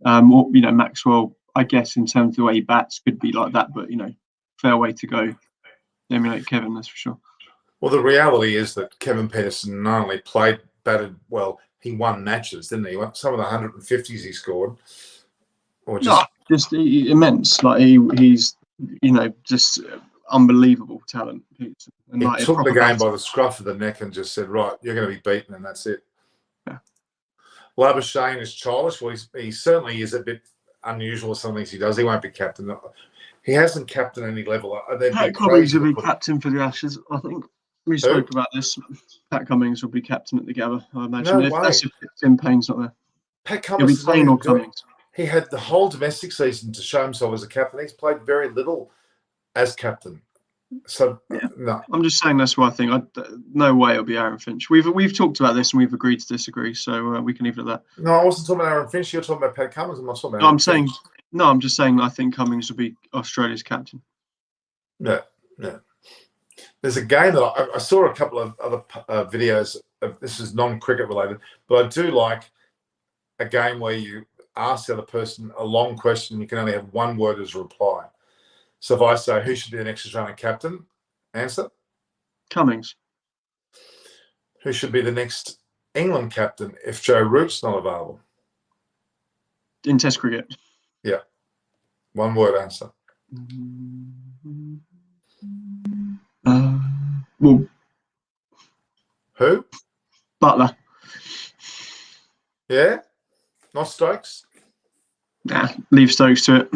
Maxwell, I guess, in terms of the way he bats, could be like that. But fair way to go, emulate Kevin, that's for sure. Well, the reality is that Kevin Peterson not only batted well, he won matches, didn't he? Some of the 150s he scored, or just immense. Like he's just unbelievable talent. And he took the game by the scruff of the neck and just said, "Right, you're going to be beaten," and that's it. Yeah. Labuschagne is childish. Well, he certainly is a bit unusual with some things he does. He won't be captain. He hasn't captained any level. Pat Cummings will be captain for the Ashes. I think we spoke about this. Pat Cummings will be captain at the Gabba, I imagine. No way. That's if Tim Payne's not there. Pat Cummings will be Payne or Cummings. He had the whole domestic season to show himself as a captain. He's played very little as captain. So no, I'm just saying that's what I think. No way it'll be Aaron Finch. We've talked about this and we've agreed to disagree, so we can leave it at that. No, I wasn't talking about Aaron Finch. You're talking about Pat Cummings. I'm not talking about. I'm just saying I think Cummings will be Australia's captain. Yeah. There's a game that I saw a couple of other videos. This is non-cricket related, but I do like a game where you ask the other person a long question. You can only have one word as a reply. So if I say, who should be the next Australian captain? Answer. Cummings. Who should be the next England captain if Joe Root's not available? In Test cricket. Yeah. One word answer. Well. Who? Butler. Yeah? Not Stokes? Nah, leave Stokes to it.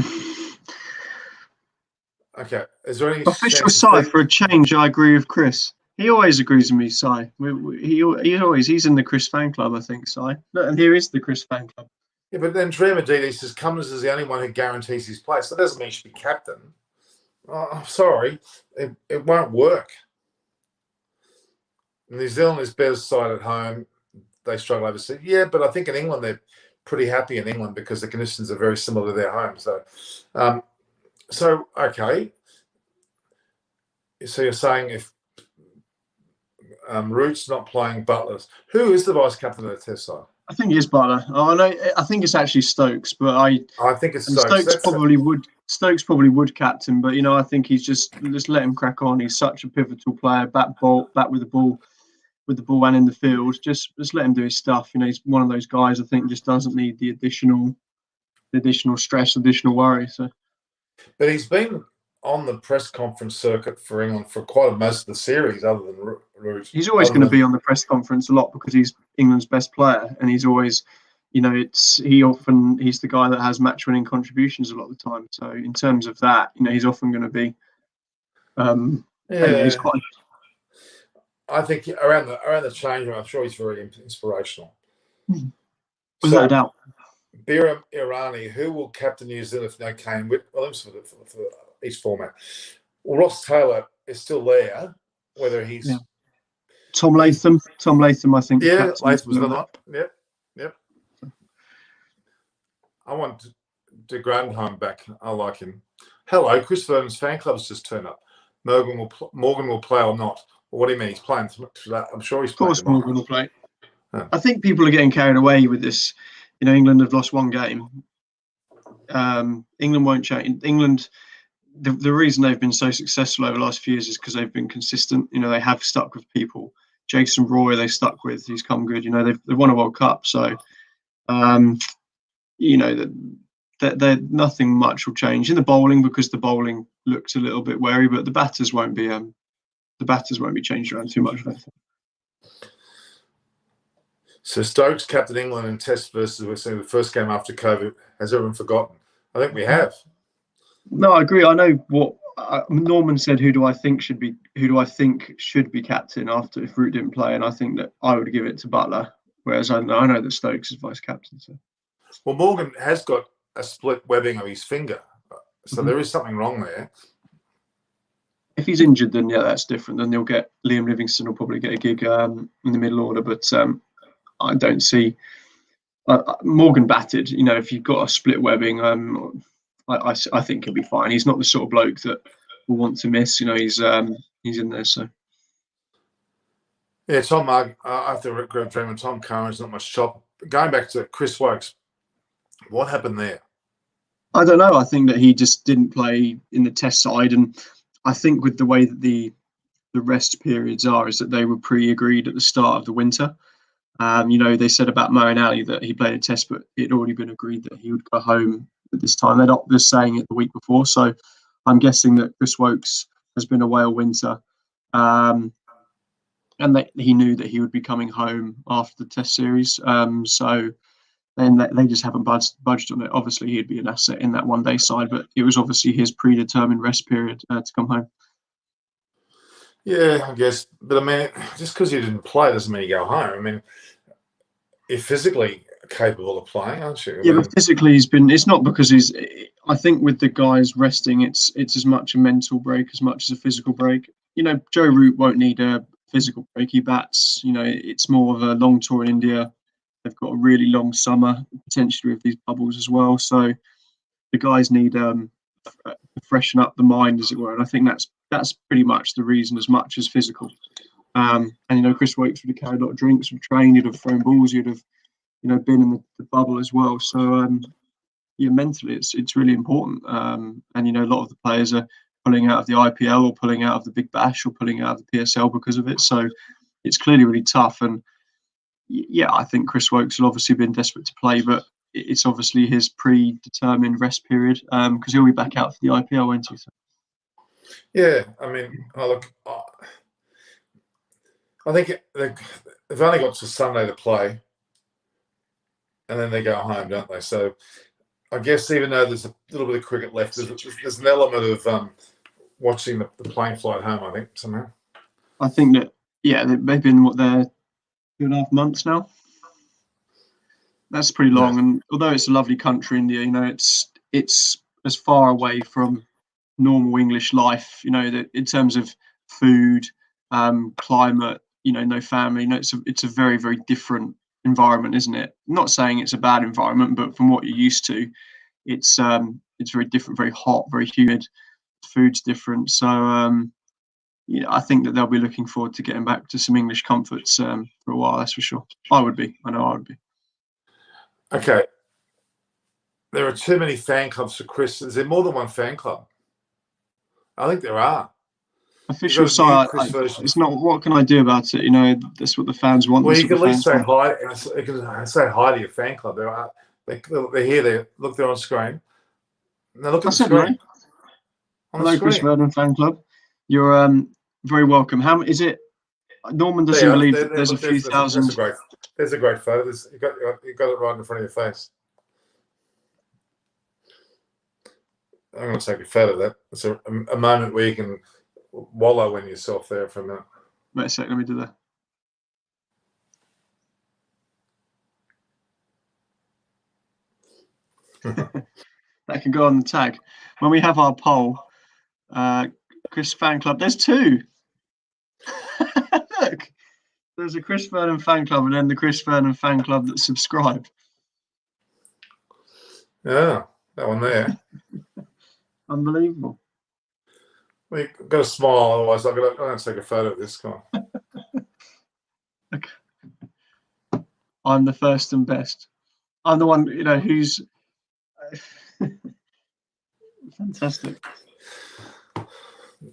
Okay. Is there any official Si for a change? I agree with Chris. He always agrees with me, Si. He's in the Chris fan club, I think, Si. And here is the Chris fan club. Yeah, but then Dreamadidi says Cummins is the only one who guarantees his place. That doesn't mean he should be captain. Oh, I'm sorry. It won't work. New Zealand is better side at home. They struggle overseas. Yeah, but I think in England they're pretty happy in England because the conditions are very similar to their home. So, okay. So you're saying if Root's not playing Butler's, who is the vice captain of the Test side? I think it is Butler. Oh no, I think it's actually Stokes, but I think it's Stokes. Stokes probably would captain, but I think he's just let him crack on. He's such a pivotal player, bat with the ball and in the field. Just let him do his stuff. He's one of those guys I think just doesn't need the additional stress, additional worry. So. But he's been on the press conference circuit for England for quite most of the series, other than Root. He's always going to be on the press conference a lot because he's England's best player, and he's always, he's the guy that has match-winning contributions a lot of the time. So in terms of that, he's often going to be. He's quite. I think around the change room, I'm sure he's very inspirational. Without a doubt. Biram Irani, who will captain New Zealand if no Kane Williams for each format? Well, Ross Taylor is still there. Whether he's Tom Latham, I think. Yeah, Latham's another one. Yep. I want De Granholm back. I like him. Hello, Chris Vernon's fan club's just turned up. Morgan will play or not? Well, what do you mean? He's playing for that? I'm sure he's playing. Of course, Morgan will play. I think people are getting carried away with this. England have lost one game. England won't change. England, the reason they've been so successful over the last few years is because they've been consistent. You know, they have stuck with people. Jason Roy, they stuck with. He's come good. You know, they've won a World Cup, so you know that nothing much will change in the bowling, because the bowling looks a little bit wary, but the batters won't be changed around too much, I don't think. So Stokes captain England in Test versus, we're saying, the first game after COVID. Has everyone forgotten? I think we have. No, I agree. I know what Norman said. Who do I think should be captain after if Root didn't play? And I think that I would give it to Butler. Whereas I know that Stokes is vice captain. So. Well, Morgan has got a split webbing of his finger, so there is something wrong there. If he's injured, then yeah, that's different. Then they'll get Liam Livingstone will probably get a gig in the middle order, but I don't see Morgan batted. You know, if you've got a split webbing, I think he'll be fine. He's not the sort of bloke that will want to miss. You know, he's in there. So yeah, Tom after Graham Freeman, Tom Curran's not much chop. Going back to Chris Wokes, what happened there? I don't know. I think that he just didn't play in the Test side, and I think with the way that the rest periods are, is that they were pre-agreed at the start of the winter. You know, they said about Moeen Ali that he played a Test, but it had already been agreed that he would go home at this time. They're not just saying it the week before, so I'm guessing that Chris Wokes has been away all winter, and that he knew that he would be coming home after the Test series. So then they just haven't budged on it. Obviously, he'd be an asset in that one-day side, but it was obviously his predetermined rest period to come home. Yeah, I guess. But I mean, just because you didn't play doesn't mean you go home. I mean, you're physically capable of playing, aren't you? But physically he's been. It's not because he's. I think with the guys resting, it's as much a mental break as much as a physical break. You know, Joe Root won't need a physical break. He bats. You know, it's more of a long tour in India. They've got a really long summer, potentially with these bubbles as well. So the guys need to freshen up the mind, as it were. And I think that's pretty much the reason, as much as physical. And you know, Chris Wokes would have carried a lot of drinks, would have trained, he'd have thrown balls, he'd have, you know, been in the bubble as well. So yeah, mentally it's really important. And you know, a lot of the players are pulling out of the IPL or pulling out of the Big Bash or pulling out of the PSL because of it. So it's clearly really tough. And yeah, I think Chris Wokes will obviously been desperate to play, but it's obviously his predetermined rest period because he'll be back out for the IPL, won't he? So. Yeah, I mean, I think they've only got to Sunday to play, and then they go home, don't they? So I guess even though there's a little bit of cricket left, there's an element of watching the plane flight home, I think, somehow. I think that, yeah, they've been, they're 2.5 months now. That's pretty long, yeah. And although it's a lovely country, India, you know, it's as far away from normal English life, you know, that in terms of food, climate, you know, no family. You know, it's a very, very different environment, isn't it? I'm not saying it's a bad environment, but from what you're used to, it's very different, very hot, very humid. Food's different, so yeah, I think that they'll be looking forward to getting back to some English comforts for a while. That's for sure. I would be. I know I would be. Okay. There are too many fan clubs for Chris. Is there more than one fan club? I think there are. Official site. It's not. What can I do about it? You know, that's what the fans want. Well, you can at least say hi. You can say hi to your fan club. They're here. They're on screen. Now look at the screen. Hello, Chris Verdon fan club. You're very welcome. How is it? Norman doesn't believe that there's a few thousand. There's a great photo. You got it right in front of your face. I'm going to take a photo of that. It's a moment where you can wallow in yourself there for a minute. Wait a sec, let me do that. That can go on the tag. When we have our poll, Chris fan club, there's two. Look, there's a Chris Vernon fan club and then the Chris Vernon fan club that subscribe. Yeah, that one there. Unbelievable. Well, you've got to smile, otherwise I'm going to take a photo of this guy. Okay. I'm the first and best. I'm the one, you know, who's Fantastic.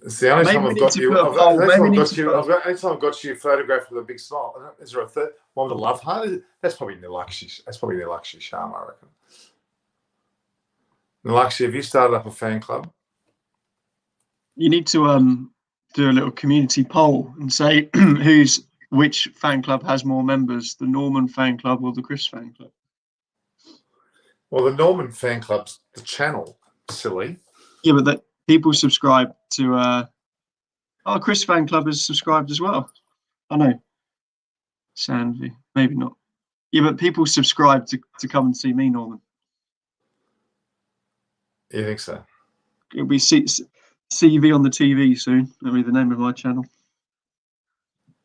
It's the only Maybe time we I've need got to you. put a I've poll. got, Maybe we anytime I've need got to you. put I've got, anytime I've got you photographed with a big smile. Is there a third one with a love heart? That's probably Nilakshi. That's probably Nilakshi Sharma, I reckon. Nilakshi, have you started up a fan club? You need to do a little community poll and say which fan club has more members, the Norman fan club or the Chris fan club. Well, the Norman fan club's the channel, silly. Yeah, but that people subscribe to. Chris fan club is subscribed as well. I know. Sandvie, maybe not. Yeah, but people subscribe to come and see me, Norman. You think so? It'll be CV on the TV soon. That'll be the name of my channel.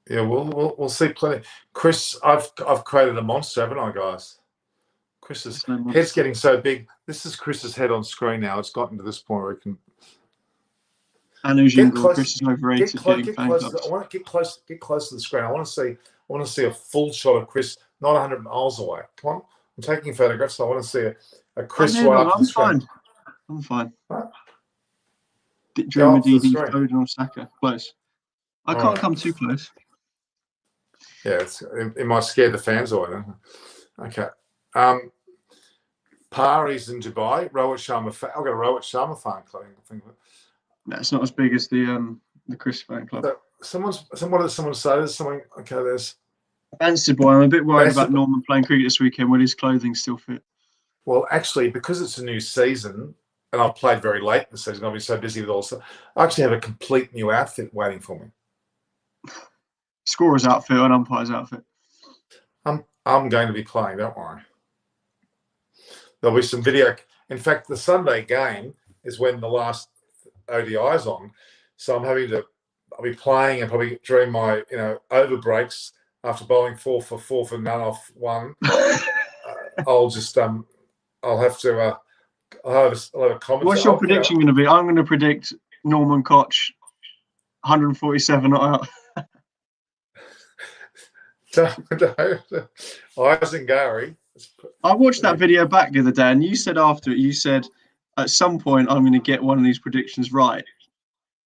Yeah, we'll see plenty. Chris, I've created a monster, haven't I, guys? Chris's head's getting so big. This is Chris's head on screen now. It's gotten to this point where we can. Chris is overrated. Get close. I want to get close to the screen. I want to see a full shot of Chris, not 100 miles away. Come on, I'm taking photographs. So I want to see a Chris right up to the screen. I'm fine. Right. Drew Madidi, Foden or Saka. Close. I can't come too close. Yeah, it might scare the fans away. Okay. Pari's in Dubai. Rohit Sharma. I've got a Rohit Sharma fan club. No, it's not as big as the Chris fan club. So what did someone say? There's something. Okay, there's. Banstead boy, I'm a bit worried about Norman playing cricket this weekend. Will his clothing still fit? Well, actually, because it's a new season, and I've played very late in the season, I've been so busy with all stuff. I actually have a complete new outfit waiting for me. Scorer's outfit or an umpire's outfit? I'm going to be playing. Don't worry. There'll be some video. In fact, the Sunday game is when the last ODI is on, so I'll be playing and probably during my over breaks after bowling 4 for none off one. I'll have a comment. What's your prediction going to be? I'm going to predict Norman Koch 147 not out. INDvsENG. I watched that video back the other day, and you said after it, at some point I'm going to get one of these predictions right.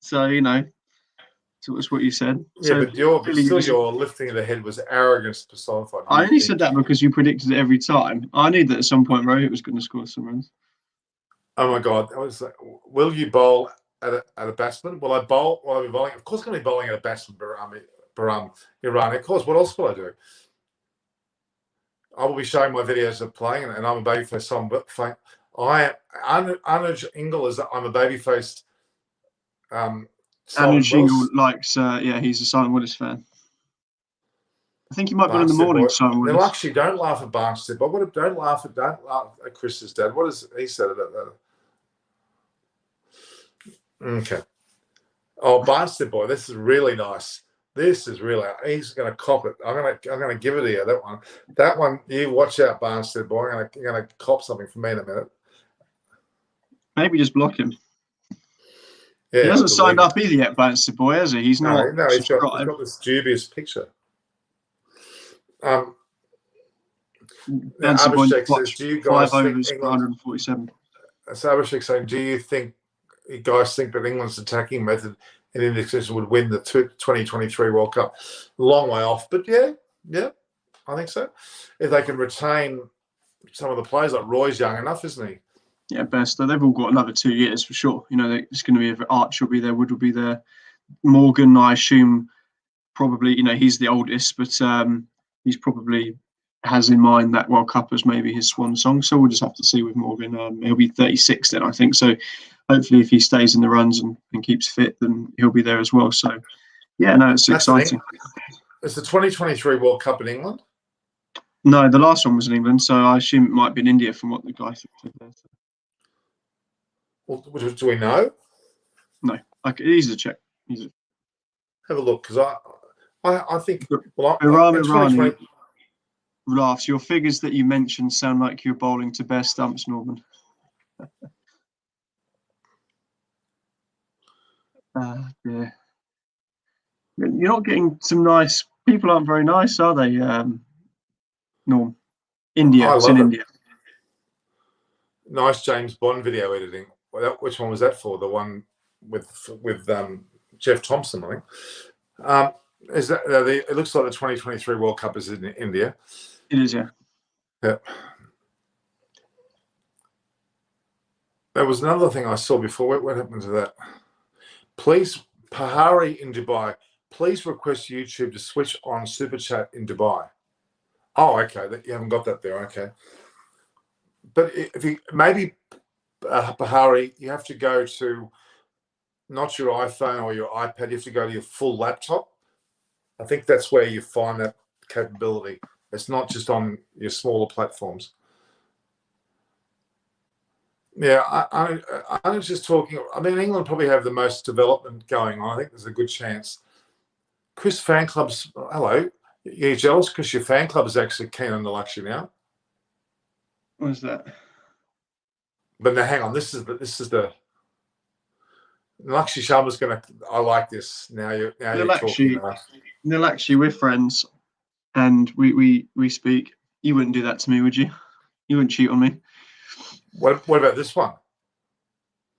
So so that's what you said. Yeah, but your lifting of the head was arrogance personified. I only said that because you predicted it every time. I knew that at some point Rohit was going to score some runs. Oh my God! I was like, will you bowl at a batsman? Will I bowl? Will I be bowling? Of course, I'm going to be bowling at a batsman. Iran. Of course. What else will I do? I will be showing my videos of playing, and I'm a baby-faced son. But Anuj Ingle is. I'm a baby-faced. Anuj Ingle likes. He's a Simon Willis fan. I think he might be in the morning. Simon Willis. Now, actually, don't laugh at Barnstead. But don't laugh at Chris's dad. What has he said about that? Okay. Oh, Barnstead boy, this is really nice. This is really. He's going to cop it. I'm going to give it to you. That one. You watch out, Barnstead boy. I'm going to cop something from me in a minute. Maybe just block him. Yeah, he hasn't signed up either yet, Barnstead boy, has he? He's not. No, he's got this dubious picture. Abhishek says, "Do you guys 5 think overs for 147?" So Abhishek saying, "Do you guys think that England's attacking method in INDvsENG would win the 2023 World Cup?" Long way off, but yeah, I think so. If they can retain some of the players, like Roy's young enough, isn't he? Yeah, best. They've all got another 2 years for sure. It's going to be Arch will be there, Wood will be there, Morgan. I assume probably. He's the oldest, but he's probably has in mind that World Cup as maybe his swan song. So we'll just have to see with Morgan. He'll be 36 then, I think. So hopefully, if he stays in the runs and keeps fit, then he'll be there as well. So yeah, no, it's exciting. Is the 2023 World Cup in England? No, the last one was in England, so I assume it might be in India from what the guy said there. So. Well, do we know? No, easy to check. Have a look, because I think. Well, Irani laughs. Your figures that you mentioned sound like you're bowling to bare stumps, Norman. Yeah. You're not getting some nice people. Aren't very nice, are they? Norm. India. It's in India. nice James Bond video editing. Which one was that for? The one with Jeff Thompson, I think. Is that it looks like the 2023 World Cup is in India. It is, yeah. Yeah. There was another thing I saw before. What happened to that? Please, Pahari in Dubai. Please request YouTube to switch on Super Chat in Dubai. Oh, okay. You haven't got that there. Okay. But if you maybe Pahari, you have to go to not your iPhone or your iPad. You have to go to your full laptop. I think that's where you find that capability. It's not just on your smaller platforms. Yeah, I was just talking. I mean, England probably have the most development going on. I think there's a good chance. Chris fan clubs. Hello, you're jealous because your fan club is actually keen on the luxury now. What's that? But now, hang on. This is the luxury Sharma's going to. I like this. Now you're talking. Nilakshi, we're friends, and we speak. You wouldn't do that to me, would you? You wouldn't cheat on me. What about this one?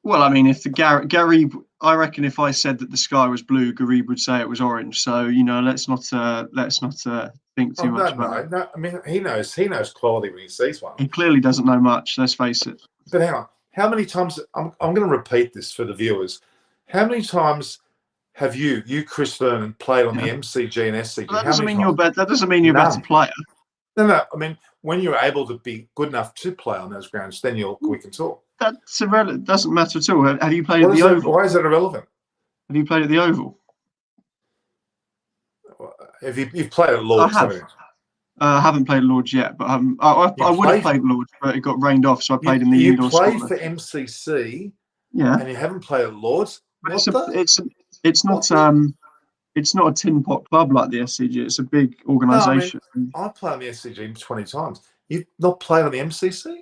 Well, I mean, if the Gary, I reckon if I said that the sky was blue, Garib would say it was orange. So let's not think too much about it. No, I mean, he knows quality when he sees one. He clearly doesn't know much. Let's face it. But hang on, how many times? I'm going to repeat this for the viewers. How many times have you, Chris Vernon, played on the MCG and SCG? That doesn't mean you're better. That doesn't mean you're a better player. No. I mean, when you're able to be good enough to play on those grounds, then we can talk. That's irrelevant. Doesn't matter at all. Have you played at the Oval? Why is that irrelevant? Have you played at the Oval? Have you've played at Lord's? I haven't played at Lord's yet, but I would have played Lord's, but it got rained off, so I played in the indoor. You played for MCC, yeah, and you haven't played at Lord's. It's not a tin pot club like the SCG. It's a big organisation. No, I've played on the SCG 20 times. You've not played on the MCC?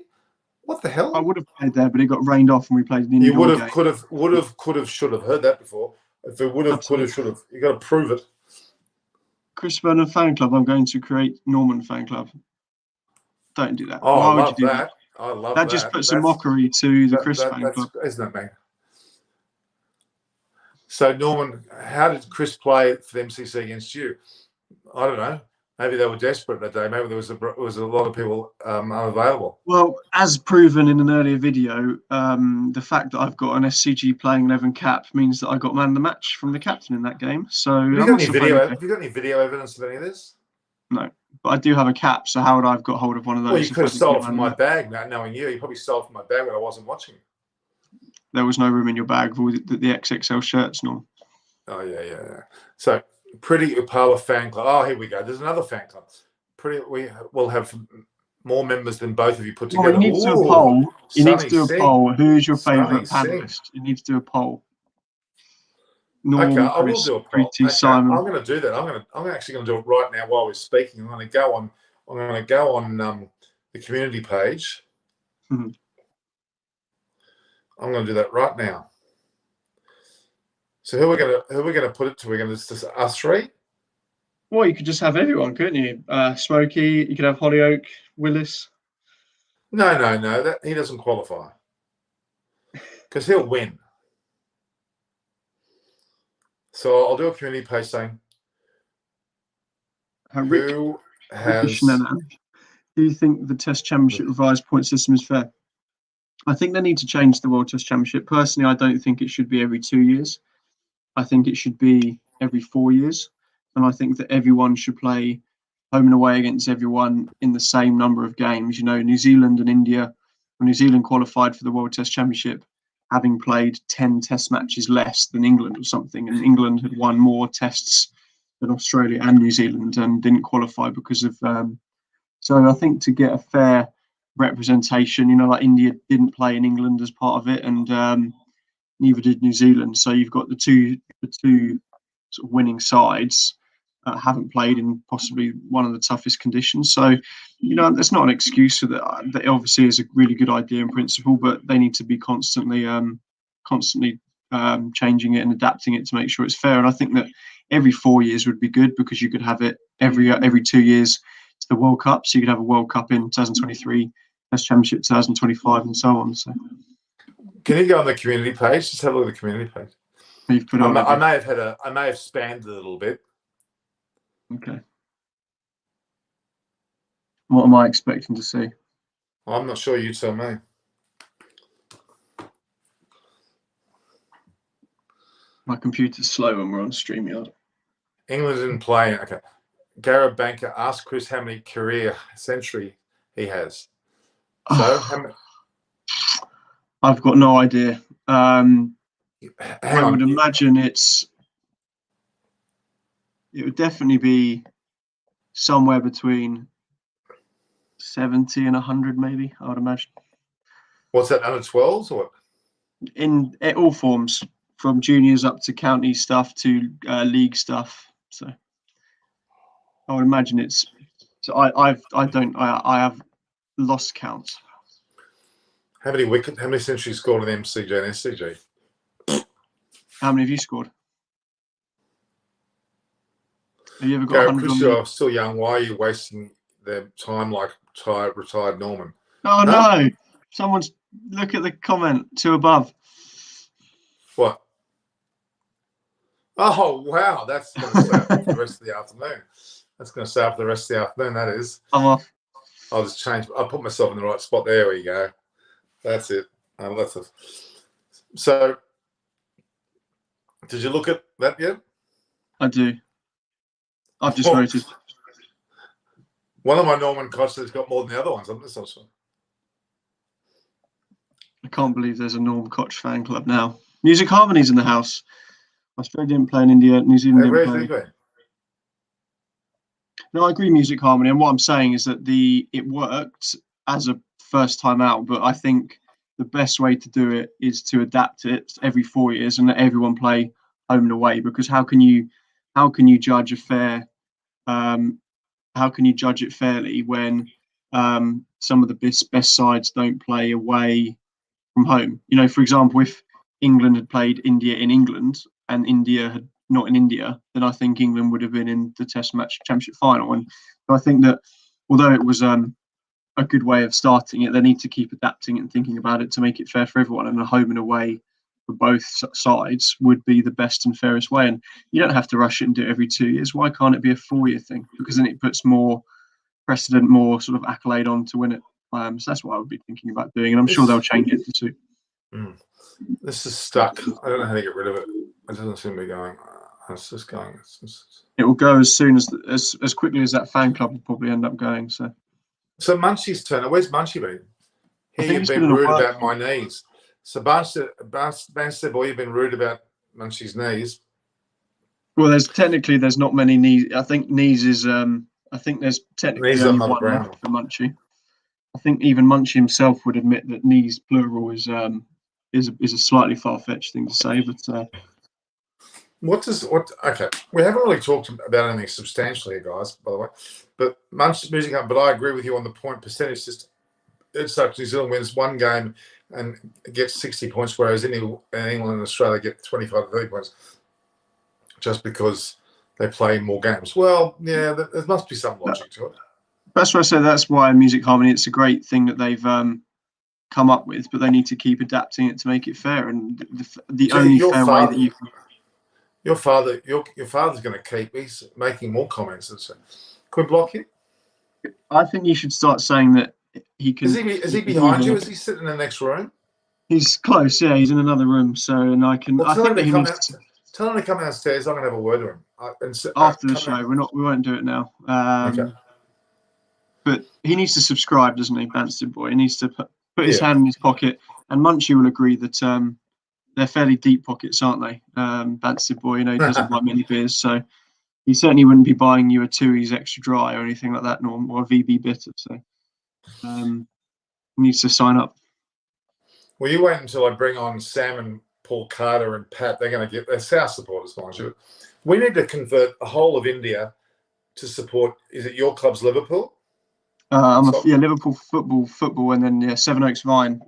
What the hell? I would have played there, but it got rained off and we played in the indoor. You would have, could have, should have heard that before. If it would have, could have, should have. You got to prove it. Chris Vernon fan club. I'm going to create Norman fan club. Don't do that. Oh, Why I would love you do that. I love that. That just puts a mockery to the Chris fan club, isn't it, man? So Norman, how did Chris play for the MCC against you? I don't know. Maybe they were desperate that day. Maybe there was a lot of people unavailable. Well, as proven in an earlier video, the fact that I've got an SCG playing 11 cap means that I got man of the match from the captain in that game. So have you got any video evidence of any of this? No, but I do have a cap. So how would I have got hold of one of those? Well, you could have stole it from my bag. Now knowing you probably stole it from my bag when I wasn't watching. There was no room in your bag for the XXL shirts, no. Oh yeah. So Pretty Upala fan club. Oh, here we go. There's another fan club. We will have more members than both of you put together. Well, you need to do a poll. You need to do a poll. Who's your favourite panelist? You need to do a poll. Okay, I will do a poll. Okay, Simon. I'm going to do that. I'm actually going to do it right now while we're speaking. I'm going to go on the community page. Mm-hmm. I'm going to do that right now. So who are we going to put it to? We're going to just us three. Well, you could just have everyone, couldn't you? Smokey. You could have Hollyoak, Willis. No. That he doesn't qualify because he'll win. So I'll do a community page saying who has. Do you think the Test Championship revised point system is fair? I think they need to change the World Test Championship. Personally, I don't think it should be every 2 years. I think it should be every 4 years. And I think that everyone should play home and away against everyone in the same number of games. You know, New Zealand and India, when New Zealand qualified for the World Test Championship, having played 10 test matches less than England or something. And England had won more tests than Australia and New Zealand and didn't qualify because of... So I think to get a fair representation, you know, like India didn't play in England as part of it, and neither did New Zealand. So you've got the two sort of winning sides haven't played in possibly one of the toughest conditions. So, you know, that's not an excuse for that. That obviously is a really good idea in principle, but they need to be constantly changing it and adapting it to make sure it's fair. And I think that every 4 years would be good because you could have it every 2 years to the World Cup. So you could have a World Cup in 2023 Test Championship 2025 and so on. So Can you go on the community page? Just have a look at the community page. you've put on. I may have spammed it a little bit. Okay. What am I expecting to see? I'm not sure. You tell me. My computer's slow when we're on StreamYard. England didn't play. Okay. Gareth Banker asked Chris how many career century he has. So, I've got no idea. I would on. imagine it would definitely be somewhere between 70 and 100, maybe, I would imagine. What's that, under 12s or what? In all forms, from juniors up to county stuff to league stuff. So I would imagine it's. So I have lost count. How many centuries scored in MCG and SCG? How many have you scored? Have you ever got 100? Chris, you're still young. Why are you wasting their time like retired Norman? Oh, no. Someone's. Look at the comment to above. What? Oh, wow. That's going to stay up for the rest of the afternoon. That's going to stay up for the rest of the afternoon, that is. I'm off. I'll just change. I'll put myself in the right spot. There we go. That's it. That's it. So, did you look at that yet? I do. I've just voted. One of my Norman Koch has got more than the other ones. I'm not so sure. I can't believe there's a Norm Koch fan club now. Music Harmony's in the house. Australia didn't play in India. New Zealand didn't play. No, I agree, Music Harmony. And what I'm saying is that it worked as a first time out, but I think the best way to do it is to adapt it every 4 years and let everyone play home and away. Because how can you judge it fairly when some of the best sides don't play away from home? You know, for example, if England had played India in England and India had not in India, then I think England would have been in the Test Match Championship final. And so I think that although it was a good way of starting it, they need to keep adapting it and thinking about it to make it fair for everyone. And a home and away for both sides would be the best and fairest way. And you don't have to rush it and do it every 2 years. Why can't it be a 4-year thing? Because then it puts more precedent, more sort of accolade on to win it. So that's what I would be thinking about doing. And I'm sure they'll change it to suit. This is stuck. I don't know how to get rid of it. It doesn't seem to be going. It's just going. It will go as soon as quickly as that fan club will probably end up going. So Munchie's turn. Where's Munchie been? You've been rude about my knees. So Barnes said, boy, you've been rude about Munchie's knees. Well, there's not many knees. I think knees is I think there's technically only one left for Munchie. I think even Munchie himself would admit that knees plural is a slightly far-fetched thing to say, but okay, we haven't really talked about anything substantially, guys, by the way, but Munchie's music, but I agree with you on the point percentage system. It's like New Zealand wins one game and gets 60 points, whereas England and Australia get 25 to 30 points just because they play more games. Well, yeah, there must be some logic to it. That's what I said. That's why Music Harmony, it's a great thing that they've come up with, but they need to keep adapting it to make it fair. And the only fair way that you can... Your father's going to keep. He's making more comments. Can we block him? I think you should start saying that he can. Is he behind you? Is he sitting in the next room? He's close. Yeah, he's in another room. So, and I can. Well, I think that he needs to... Tell him to come downstairs. I'm going to have a word with him. After the show, we won't do it now. Okay. But he needs to subscribe, doesn't he, Banstead boy? He needs to put his hand in his pocket. And Munchie will agree that they're fairly deep pockets, aren't they? Banstead boy, he doesn't buy many beers, so he certainly wouldn't be buying you a Tooheys extra dry or anything like that, or a VB bitter. So he needs to sign up. Well, you wait until I bring on Sam and Paul Carter and Pat. They're going to get their South supporters, mind you. We need to convert the whole of India to support. Is it your club's Liverpool? Liverpool football, and then Sevenoaks Vine.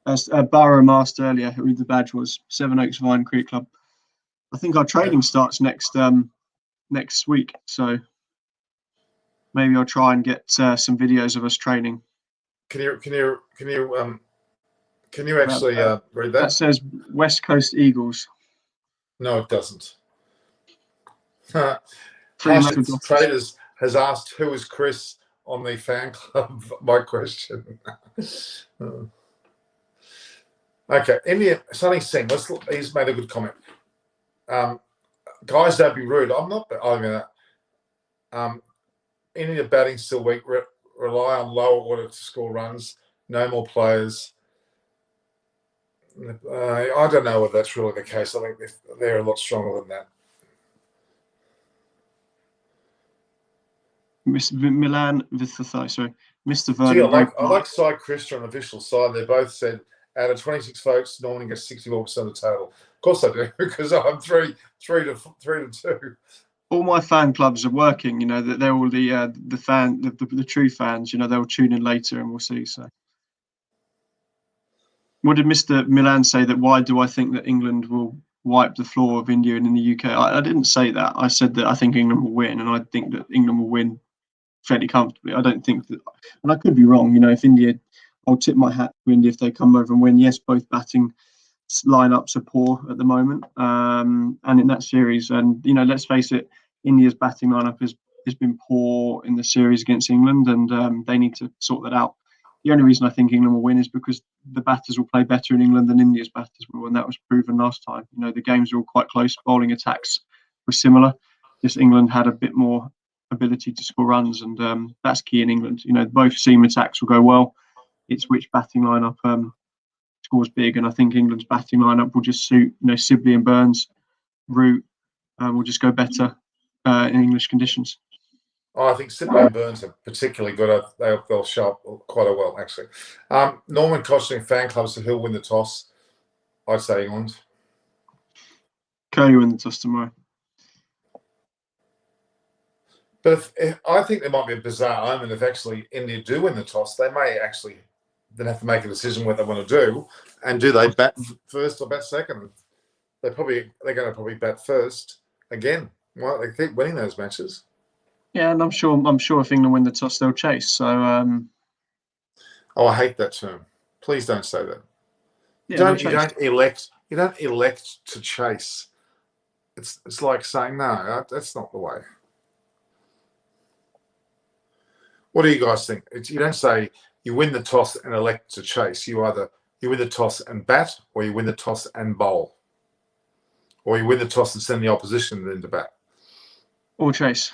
As Barrow asked earlier, who the badge was, Sevenoaks Vine Cricket Club. I think our training starts next week, so maybe I'll try and get some videos of us training. you actually read that? That says West Coast Eagles. No, it doesn't. Three Traders has asked who is Chris on the fan club. My question. Okay, Sunny Singh. He's made a good comment. Guys, don't be rude. I'm not arguing that. India batting still weak. Rely on lower order to score runs. No more players. I don't know whether that's really the case. I think they're a lot stronger than that. Milan Vithasai, sorry. Mr. Vernon. Gee, I like Cy Christian on the official side. They both said out of 26 votes, Norman gets 64% of the total. Of course I do, because I'm three to two. All my fan clubs are working. You know that they're all the true fans. You know they'll tune in later and we'll see. So, what did Mr. Milan say? That why do I think that England will wipe the floor of India and in the UK? I didn't say that. I said that I think England will win, and I think that England will win fairly comfortably. I don't think that, and I could be wrong. You know, if India, I'll tip my hat to India if they come over and win. Yes, both batting lineups are poor at the moment, and in that series, and you know, let's face it, India's batting lineup has been poor in the series against England, and they need to sort that out. The only reason I think England will win is because the batters will play better in England than India's batters will, and that was proven last time. You know, the games were all quite close. Bowling attacks were similar. Just England had a bit more ability to score runs, and that's key in England. You know, both seam attacks will go well. It's which batting lineup scores big, and I think England's batting lineup will just suit, you know, Sibley and Burns. Root will just go better in English conditions. Oh, I think Sibley and Burns are particularly good. They'll show up quite well, actually. Norman costing fan clubs, so who'll win the toss? I'd say England. Kohli win the toss tomorrow. But if I think there might be a bizarre omen if actually India do win the toss, they may actually then have to make a decision what they want to do, and do they bat first or bat second? They're going to probably bat first again. Well, they keep winning those matches. Yeah, and I'm sure if England win the toss, they'll chase. So, oh, I hate that term. Please don't say that. Yeah, you don't elect to chase. It's like saying no. That's not the way. What do you guys think? You don't say you win the toss and elect to chase. You win the toss and bat, or you win the toss and bowl, or you win the toss and send the opposition then to bat. Or chase.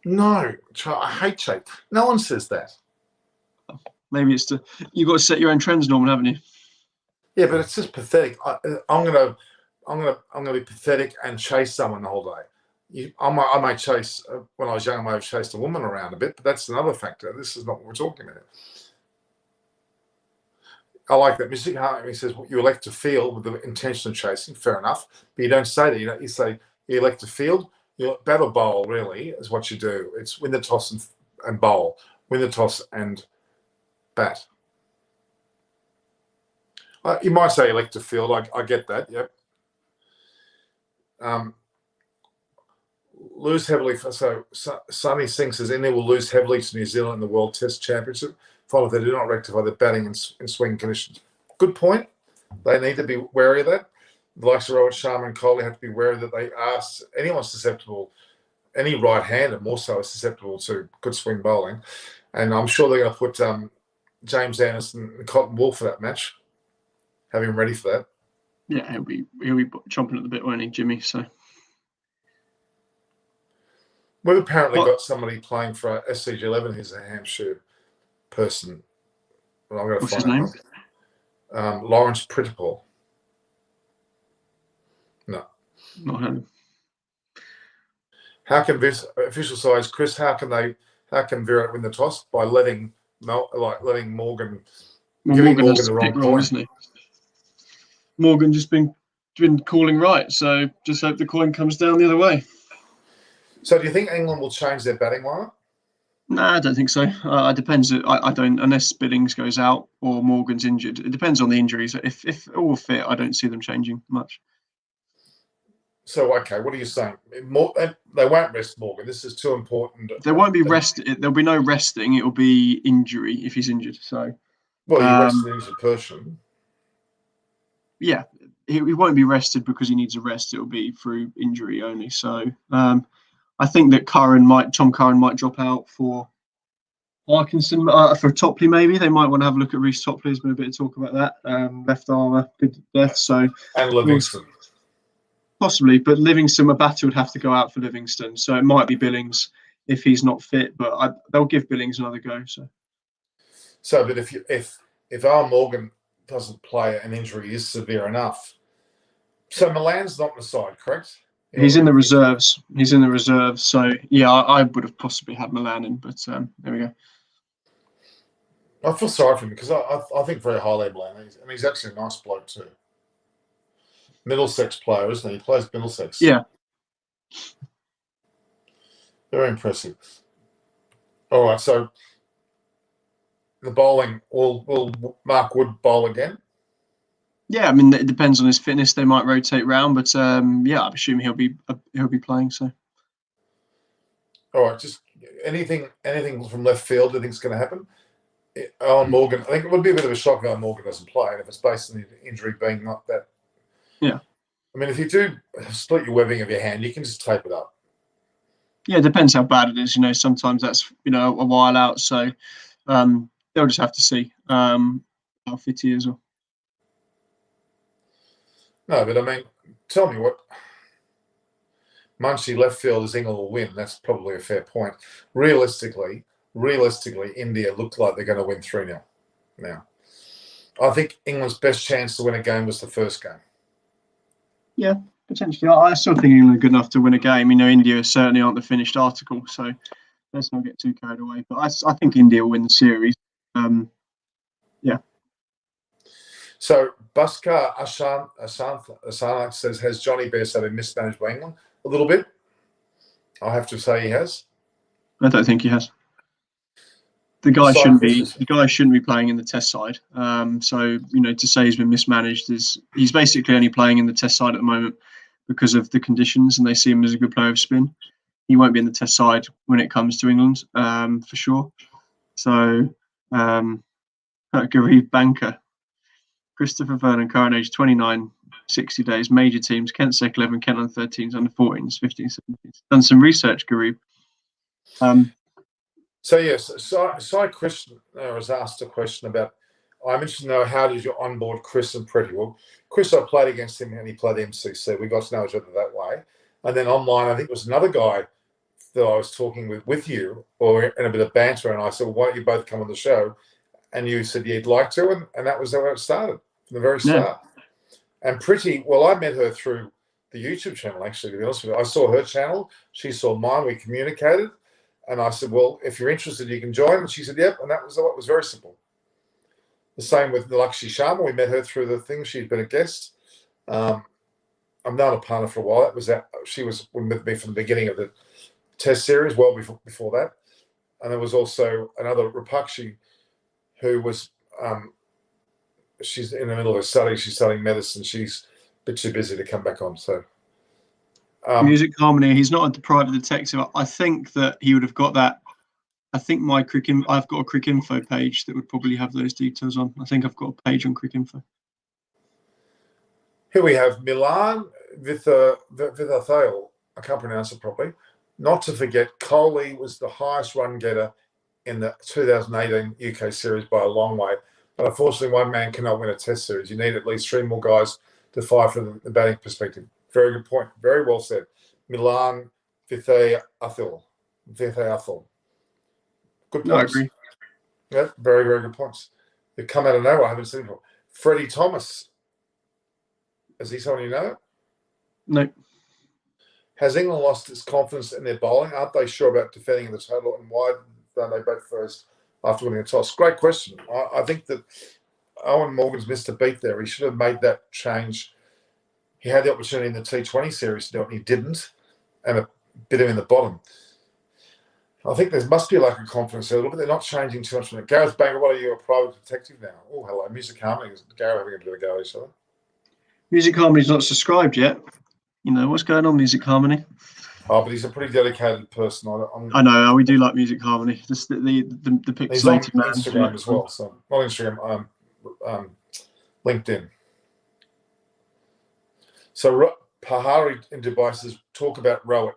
No, I hate chase. No one says that. Maybe it's you've got to set your own trends, Norman, haven't you? Yeah, but it's just pathetic. I'm gonna be pathetic and chase someone the whole day. I may chase when I was young. I may have chased a woman around a bit, but that's another factor. This is not what we're talking about. I like that. Mr. Hartley says you elect to field with the intention of chasing. Fair enough, but you don't say that. You say you elect to field. You bat or bowl, really, is what you do. It's win the toss and bowl, win the toss and bat. You might say elect to field. I get that. Yep. Lose heavily. So Sunny Singh says India will lose heavily to New Zealand in the World Test Championship. If they do not rectify their batting in swing conditions. Good point. They need to be wary of that. The likes of Roshan Sharma and Kohli have to be wary that they are anyone susceptible, any right-hander more so is susceptible to good swing bowling. And I'm sure they're going to put James Anderson and Cotton Wool for that match. Have him ready for that. Yeah, he'll be chomping at the bit, won't he, Jimmy? So we've apparently got somebody playing for SCG11 who's a Hampshire person. Well, I'm going to what's find his name? Lawrence Pritchard. No. Not him. How can official sides, Chris? How can Virat win the toss by letting Morgan, giving Morgan the wrong point, isn't he? Morgan just been calling right, so just hope the coin comes down the other way. So, do you think England will change their batting lineup? No, I don't think so. It depends. I don't, unless Billings goes out or Morgan's injured. It depends on the injuries. If all fit, I don't see them changing much. So, okay, what are you saying? They won't rest Morgan. This is too important. There won't be rest. There'll be no resting. It'll be injury if he's injured. So, well, you rest an injured person. Yeah, he won't be rested because he needs a rest. It'll be through injury only. So, I think that Tom Curran might drop out for Parkinson, for Topley maybe. They might want to have a look at Reece Topley. There's been a bit of talk about that. Left armour, good death. So, and Livingston. Possibly, but Livingston, Mabata would have to go out for Livingston. So it might be Billings if he's not fit, but they'll give Billings another go. But if Alan Morgan doesn't play, an injury is severe enough. So Milan's not in the side, correct? He's in the reserves. He's in the reserves. So yeah, I would have possibly had Milan in, but there we go. I feel sorry for him because I think very highly of Milan. He's actually a nice bloke too. Middlesex player, isn't he? He plays Middlesex. Yeah. Very impressive. All right, so the bowling, will Mark Wood bowl again? Yeah, I mean it depends on his fitness. They might rotate round, but yeah, I assume he'll be playing. So. All right, just anything from left field do you think is going to happen? Alan Morgan, I think it would be a bit of a shock if Alan Morgan doesn't play, and if it's based on the injury being not that. Yeah. I mean, if you do split your webbing of your hand, you can just tape it up. Yeah, it depends how bad it is. Sometimes that's a while out. So they'll just have to see how fit he is. No, but I mean, tell me what Munchie left field is England will win. That's probably a fair point. Realistically, India looked like they're going to win 3-0 now. I think England's best chance to win a game was the first game. Yeah, potentially. I still think England are good enough to win a game. India certainly aren't the finished article, so let's not get too carried away. But I think India will win the series. Yeah. So Bhaskar Asana says, has Johnny Bairstow been mismanaged by England? A little bit. I have to say he has. I don't think he has. The guy shouldn't be playing in the Test side. So to say he's been mismanaged he's basically only playing in the Test side at the moment because of the conditions, and they see him as a good player of spin. He won't be in the Test side when it comes to England, for sure. So, Garib Banker, Christopher Vernon, current age 29, 60 days, major teams, Kent Sec 11, Kent under 13s, under 14s, 15s, 17s. Done some research, Garib. So yes, Cy Christian was asked a question about. I'm interested to know how did you onboard Chris and Pretty? Well, Chris, I played against him and he played MCC. We got to know each other that way, and then online, I think it was another guy that I was talking with you, or in a bit of banter, and I said, well, "Why don't you both come on the show?" And you said you'd like to, and that was how it started from the very start. Yeah. And Pretty, well, I met her through the YouTube channel. Actually, to be honest with you, I saw her channel, she saw mine. We communicated. And I said, well, if you're interested, you can join. And she said, yep. And it was very simple. The same with Roshan Sharma. We met her through the thing. She'd been a guest. I'm known a partner for a while. She was with me from the beginning of the Test series, well before that. And there was also another Rapakshi who was, she's in the middle of a study. She's studying medicine. She's a bit too busy to come back on. So. Music Harmony. He's not a private detective. I think that he would have got that. I think I've got a Crick Info page that would probably have those details on. I think I've got a page on Crick Info. Here we have Milan Vithathale. I can't pronounce it properly. Not to forget, Coley was the highest run getter in the 2018 UK series by a long way. But unfortunately, one man cannot win a Test series. You need at least 3 more guys to fight from the batting perspective. Very good point. Very well said. Milan Vithathale. Good points. No, I agree. Yeah, very, very good points. They come out of nowhere. I haven't seen before. Freddie Thomas. Is he someone you know? No. Has England lost its confidence in their bowling? Aren't they sure about defending the total? And why don't they bat first after winning a toss? Great question. I think that Owen Morgan's missed a beat there. He should have made that change. He had the opportunity in the T20 series to do it, and he didn't, and a bit of him in the bottom. I think there must be a lack of confidence there a little bit. They're not changing too much from it. Gareth Banger, what are you, a private detective now? Oh, hello. Music Harmony. Is Gareth having a bit of a go at each other? Music Harmony's not subscribed yet. You know, what's going on, Music Harmony? Oh, but he's a pretty dedicated person. I know, we do like Music Harmony. Just the pixelated he's on man. Instagram as well. So not Instagram, LinkedIn. So Pahari in Dubai says, talk about Rohit,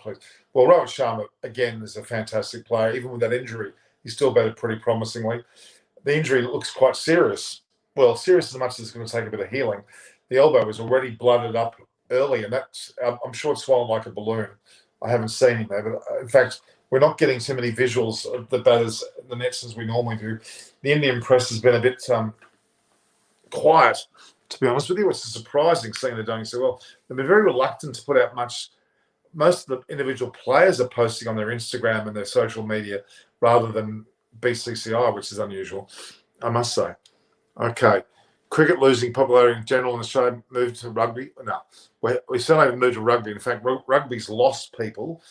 please. Well, Roshan Sharma, again, is a fantastic player. Even with that injury, he still batted pretty promisingly. The injury looks quite serious. Well, serious as much as it's going to take a bit of healing. The elbow was already blooded up early, and that's, I'm sure it's swollen like a balloon. I haven't seen him there, but in fact, we're not getting too many visuals of the batters, the nets, as we normally do. The Indian press has been a bit quiet, to be honest with you. It's surprising seeing they're doing so well. They've been very reluctant to put out much. Most of the individual players are posting on their Instagram and their social media rather than BCCI, which is unusual, I must say. Okay. Cricket losing popularity in general in Australia, moved to rugby. No, we certainly haven't moved to rugby. In fact, rugby's lost people.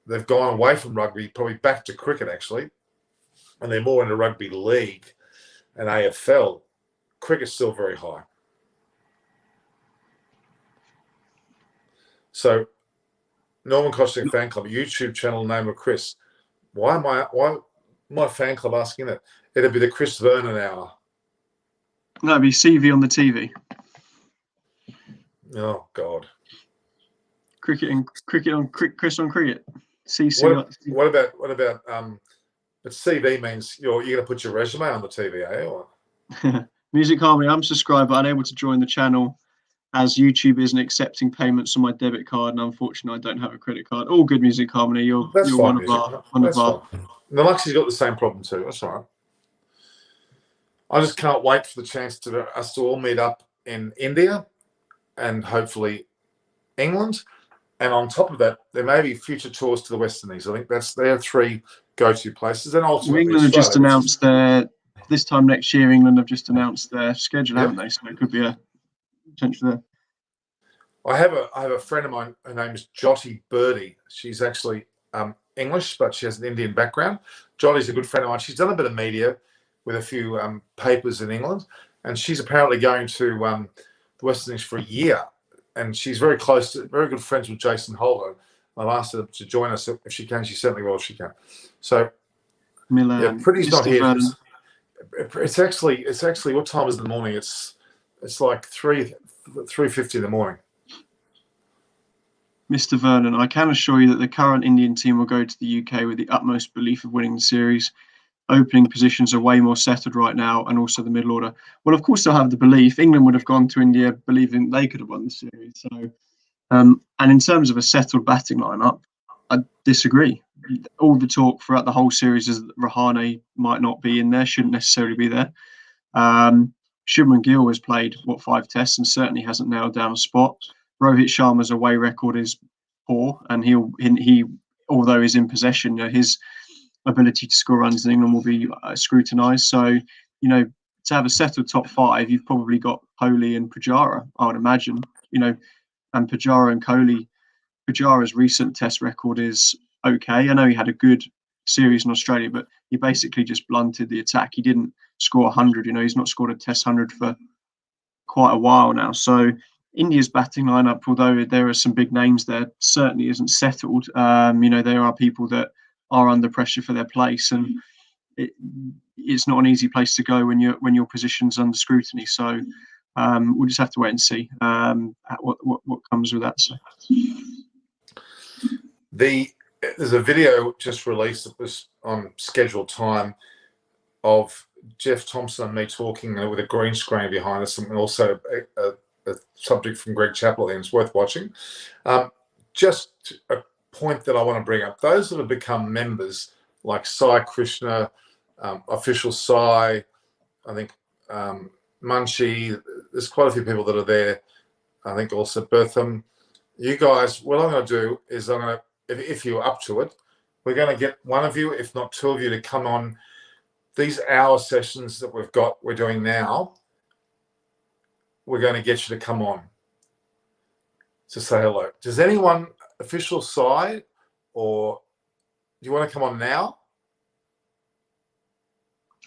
They've gone away from rugby, probably back to cricket, actually. And they're more into rugby league and AFL. Cricket's still very high. So, Norman Costing fan club, YouTube channel name of Chris. Why my fan club asking it? It'd be the Chris Vernon hour. No, it'd be CV on the TV. Oh God. Cricket on Chris on cricket. CC. What about but CV means you're going to put your resume on the TV, eh? Or? Music Harmony, I'm subscribed but unable to join the channel as YouTube isn't accepting payments on my debit card, and unfortunately I don't have a credit card. All good, Music Harmony. You're one of our. Naluxi's got the same problem too. That's all right. I just can't wait for the chance to us to all meet up in India and hopefully England. And on top of that, there may be future tours to the West Indies. I think their three go-to places. And ultimately, England have just announced this time next year. England have just announced their schedule, haven't they? So it could be a potential there. I have a friend of mine. Her name is Jyoti Birdie. She's actually English, but she has an Indian background. Jyoti's a good friend of mine. She's done a bit of media with a few papers in England, and she's apparently going to the West Indies for a year. And she's very good friends with Jason Holder. I've asked her to join us if she can. She certainly will if she can. So, Milan. Yeah, Pretty's not here. It's actually what time is it in the morning? It's like 3:50 in the morning. Mr. Vernon, I can assure you that the current Indian team will go to the UK with the utmost belief of winning the series. Opening positions are way more settled right now, and also the middle order. Well, of course, they'll have the belief. England would have gone to India believing they could have won the series. So, and in terms of a settled batting lineup, I disagree. All the talk throughout the whole series is that Rahane might not be in there, shouldn't necessarily be there. Shubman Gill has played 5 tests and certainly hasn't nailed down a spot. Rohit Sharma's away record is poor, and he although he's in possession, his ability to score runs in England will be scrutinised. So, to have a settled top 5, you've probably got Kohli and Pujara, I would imagine. And Pujara and Kohli. Pujara's recent test record is okay. I know he had a good series in Australia, but he basically just blunted the attack. He didn't score 100. He's not scored a test 100 for quite a while now. So India's batting lineup, although there are some big names there, certainly isn't settled. There are people that are under pressure for their place, and it's not an easy place to go when your position's under scrutiny. So we'll just have to wait and see what comes with that. So. There's a video just released that was on scheduled time of Jeff Thompson and me talking with a green screen behind us, and also a subject from Greg Chappell, and it's worth watching. Just a point that I want to bring up: those that have become members, like Sai Krishna, official Sai, I think Munshi. There's quite a few people that are there. I think also Bertham. You guys, what I'm going to do is if you're up to it, we're going to get one of you, if not 2 of you, to come on these hour sessions that we're doing now. We're going to get you to come on to say hello. Does anyone, official side, or do you want to come on now?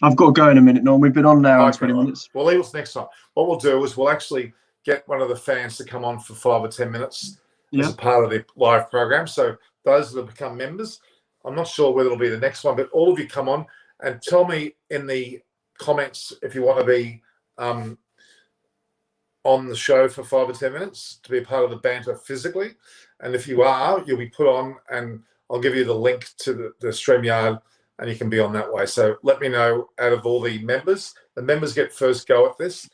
I've got to go in a minute, Norm. We've been on now in 20 minutes. We'll leave us next time. What we'll do is we'll actually get one of the fans to come on for 5 or 10 minutes as Yeah. a part of the live program. So those that have become members, I'm not sure whether it'll be the next one, but all of you come on and tell me in the comments if you want to be on the show for 5 or 10 minutes to be a part of the banter physically. And if you are, you'll be put on, and I'll give you the link to the StreamYard, and you can be on that way. So let me know out of all the members. The members get first go at this,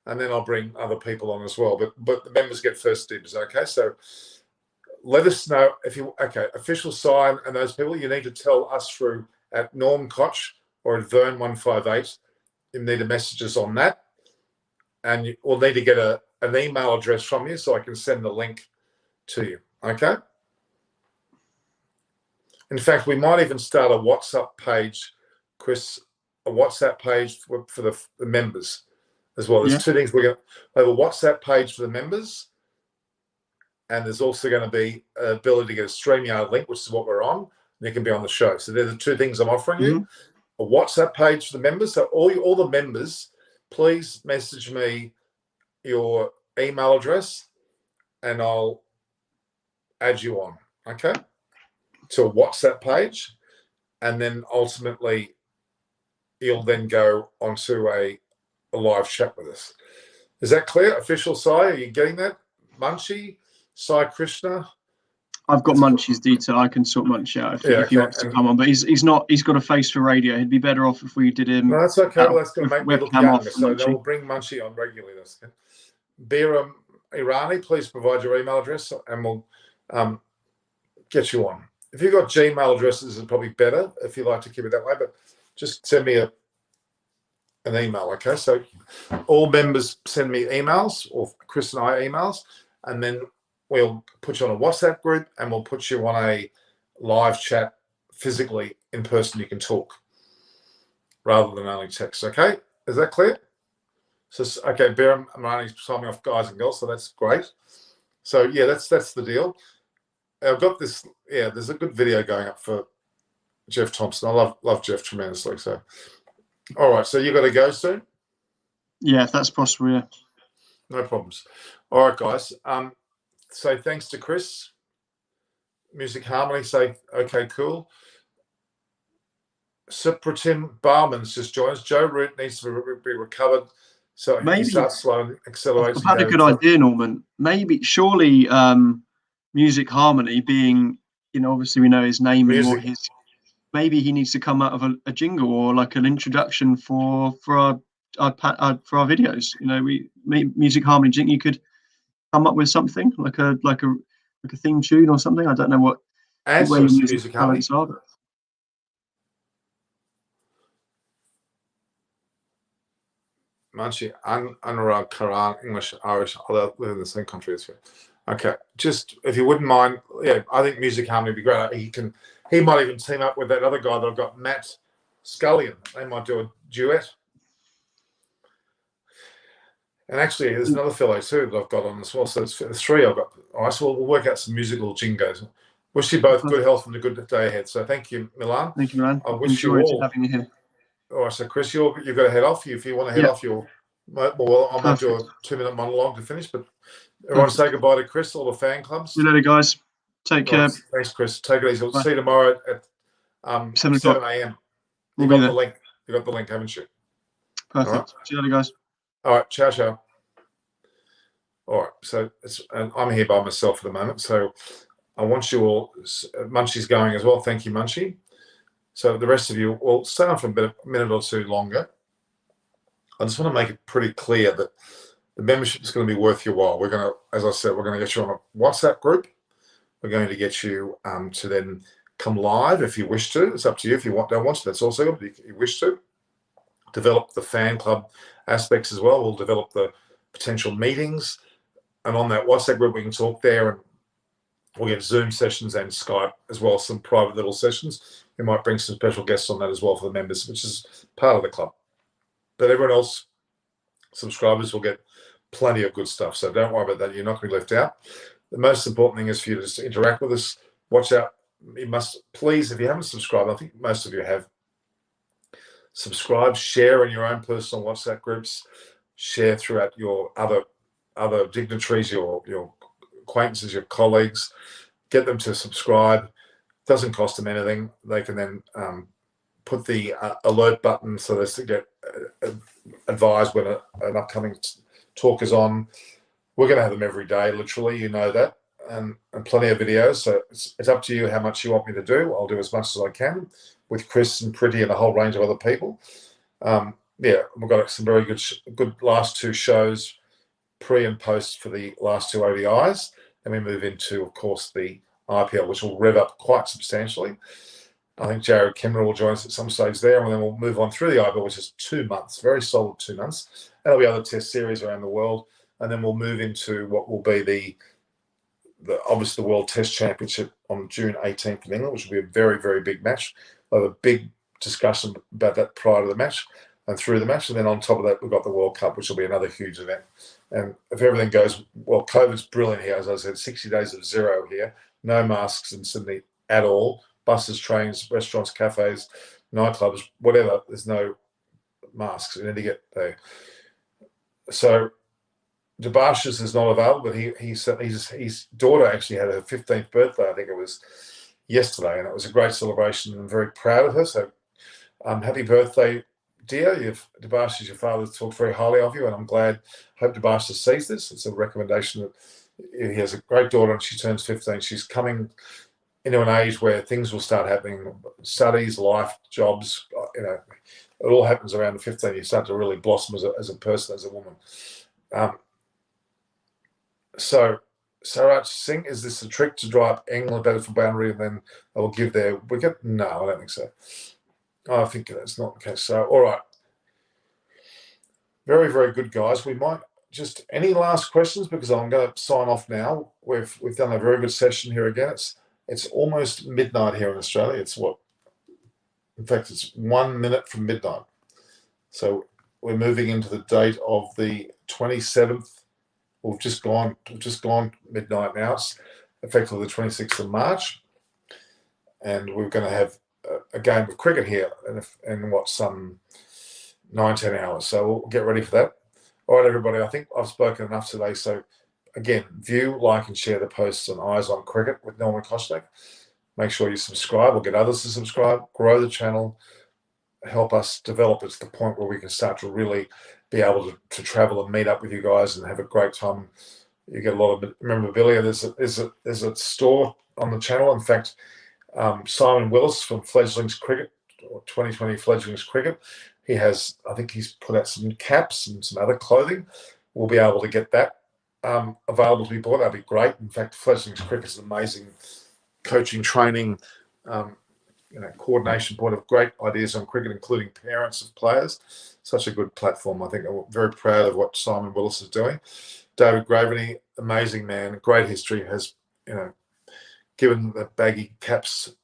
and then I'll bring other people on as well. But the members get first dibs, okay? So let us know if you, okay, official sign, and those people, you need to tell us through at Norm Koch or at Vern158. You need to message us on that. And we'll need to get an email address from you so I can send the link to you, okay? In fact, we might even start a WhatsApp page, Chris, a WhatsApp page for the members as well. There's two things. We're going to have a WhatsApp page for the members, and there's also going to be an ability to get a StreamYard link, which is what we're on, and you can be on the show. So they're the two things I'm offering you. A WhatsApp page for the members. So all the members, please message me your email address and I'll add you on, okay, to a WhatsApp page. And then ultimately you'll then go onto a live chat with us. Is that clear? Official Sai, are you getting that? Munchie, Sai Krishna? I've got Munchie's detail. I can sort Munchie out if he wants to come on, but he's not. He's got a face for radio. He'd be better off if we did him. No, that's okay. Well, that's going to make me look younger. So they'll bring Munchie on regularly. That's good. Bira Irani, please provide your email address, and we'll get you on. If you've got Gmail addresses, it's probably better if you like to keep it that way. But just send me an email, okay? So all members send me emails, or Chris and I emails, and then we'll put you on a WhatsApp group, and we'll put you on a live chat physically in person. You can talk rather than only text, okay? Is that clear? So, okay, Baron Marani's signing off, guys and girls, so that's great. So, yeah, that's the deal. I've got this, yeah, there's a good video going up for Jeff Thompson. I love Jeff tremendously. So, all right, so you got to go soon? Yeah, if that's possible, yeah. No problems. All right, guys. So thanks to Chris. Music Harmony, say, okay, cool. Supratim Barman's just joined us. Joe Root needs to be recovered. So maybe he starts slow and accelerates. I've had a good idea, Norman. Maybe, surely, Music Harmony being, obviously we know his name and what his. Maybe he needs to come out of a jingle or like an introduction for our videos. Music Harmony. Do you think you could come up with something like a theme tune or something? I don't know what Music Harmony are. Manchi, Anurag, Karan, English, Irish, I live in the same country as you. Okay, just if you wouldn't mind, yeah, I think Music Harmony would be great. He might even team up with that other guy that I've got, Matt Scullion. They might do a duet. And actually, there's another fellow too that I've got on as well. So it's three I've got. All right, so we'll work out some musical jingos. Wish you both good health and a good day ahead. So thank you, Milan. Thank you, Milan. I wish you all having you here. All right, so Chris, you've got to head off. If you want to head off, I might do a 2-minute monologue to finish. But everyone say goodbye to Chris, all the fan clubs. See you later, guys. Take care. Thanks, Chris. Take it easy. We'll see you tomorrow at 7 a.m. You got the link. You got the link, haven't you? Perfect. Right. See you later, guys. All right. Ciao. All right. So I'm here by myself for the moment. So I want you all. Munchie's going as well. Thank you, Munchie. So the rest of you will stay on for a minute or two longer. I just want to make it pretty clear that the membership is going to be worth your while. We're going to, as I said, we're going to get you on a WhatsApp group. We're going to get you to then come live if you wish to. It's up to you if you don't want to. That's also good, but if you wish to. Develop the fan club aspects as well. We'll develop the potential meetings. And on that WhatsApp group, we can talk there, and we'll get Zoom sessions and Skype as well, some private little sessions. We might bring some special guests on that as well for the members, which is part of the club. But everyone else, subscribers, will get plenty of good stuff. So don't worry about that. You're not going to be left out. The most important thing is for you to just interact with us. Watch out. You must, please, if you haven't subscribed, I think most of you have, subscribe, share in your own personal WhatsApp groups, share throughout your other other dignitaries, your acquaintances, your colleagues, get them to subscribe. Doesn't cost them anything. They can then put the alert button so as to get advised when an upcoming talk is on. We're going to have them every day, literally, you know that, and plenty of videos. So it's up to you how much you want me to do. I'll do as much as I can with Chris and Pretty and a whole range of other people. Yeah, we've got some very good last two shows, pre and post for the last two ODIs. And we move into, of course, the IPL, which will rev up quite substantially. I think Jared Kimmer will join us at some stage there, and then we'll move on through the IPL, which is 2 months, very solid 2 months. And there'll be other test series around the world, and then we'll move into what will be the obviously the World Test Championship on June 18th in England, which will be a very, very big match. We'll have a big discussion about that prior to the match and through the match, and then on top of that, we've got the World Cup, which will be another huge event. And if everything goes well, COVID's brilliant here, as I said, 60 days of zero here, no masks in Sydney at all. Buses, trains, restaurants, cafes, nightclubs, whatever. There's no masks. We need to get there. So Debashis is not available, but his daughter actually had her 15th birthday. I think it was yesterday, and it was a great celebration. I'm very proud of her. So happy birthday, dear. Debashis, your father talked very highly of you, and I'm glad. Hope Debashis sees this. It's a recommendation that he has a great daughter, and she turns 15. She's coming into an age where things will start happening, studies, life, jobs, it all happens around 15. You start to really blossom as a person, as a woman. So, Saraj Singh, is this a trick to draw up England better for boundary and then they will give their wicket? No, I don't think so. I think that's not the case. So, all right. Very, very good, guys. We might just, any last questions? Because I'm going to sign off now. We've done a very good session here again. It's almost midnight here in Australia. It's what? In fact, it's 1 minute from midnight. So we're moving into the date of the 27th. We've just gone midnight now. It's effectively the 26th of March. And we're going to have a game of cricket here in some 9-10 hours. So we'll get ready for that. All right, everybody. I think I've spoken enough today. So again, view, like, and share the posts on Eyes on Cricket with Norman Kostek. Make sure you subscribe. We'll get others to subscribe. Grow the channel. Help us develop it to the point where we can start to really be able to travel and meet up with you guys and have a great time. You get a lot of memorabilia. There's a store on the channel. In fact, Simon Willis from Fledglings Cricket, or 2020 Fledglings Cricket, I think he's put out some caps and some other clothing. We'll be able to get that available to be bought. That'd be great. In fact, Fledglings Cricket is an amazing coaching, training, coordination point of great ideas on cricket, including parents of players. Such a good platform. I think I'm very proud of what Simon Willis is doing. David Graveney, amazing man, great history, has given the baggy caps,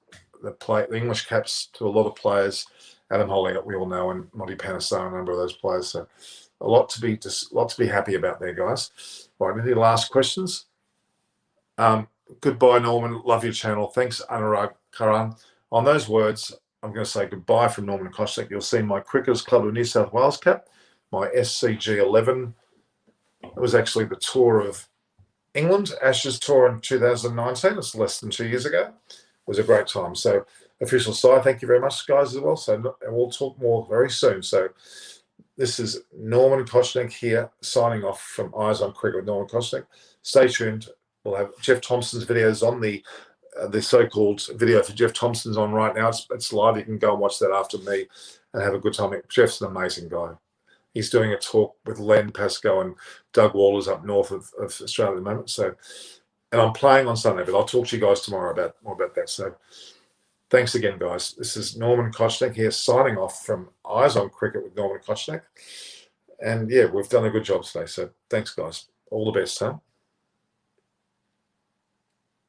the English caps to a lot of players. Adam Hollingott, we all know, and Monty Panesar, a number of those players. So a lot to be happy about there, guys. All right, any last questions? Goodbye, Norman. Love your channel. Thanks, Anurag Karan. On those words, I'm going to say goodbye from Norman Kostek. You'll see my Cricketers Club of New South Wales cap, my SCG 11. It was actually the tour of England, Ashes tour in 2019. It's less than 2 years ago. It was a great time. So, official side, thank you very much, guys, as well. So, and we'll talk more very soon. So, this is Norman Kostek here, signing off from Eyes on Cricket with Norman Kostek. Stay tuned. We'll have Jeff Thompson's videos on the so-called video for Jeff Thompson's on right now. It's live. You can go and watch that after me and have a good time. Jeff's an amazing guy. He's doing a talk with Len Pascoe and Doug Waller's up north of Australia at the moment. So, and I'm playing on Sunday, but I'll talk to you guys tomorrow more about that. So, thanks again, guys. This is Norman Kostek here, signing off from Eyes on Cricket with Norman Kostek. And yeah, we've done a good job today. So, thanks, guys. All the best, huh?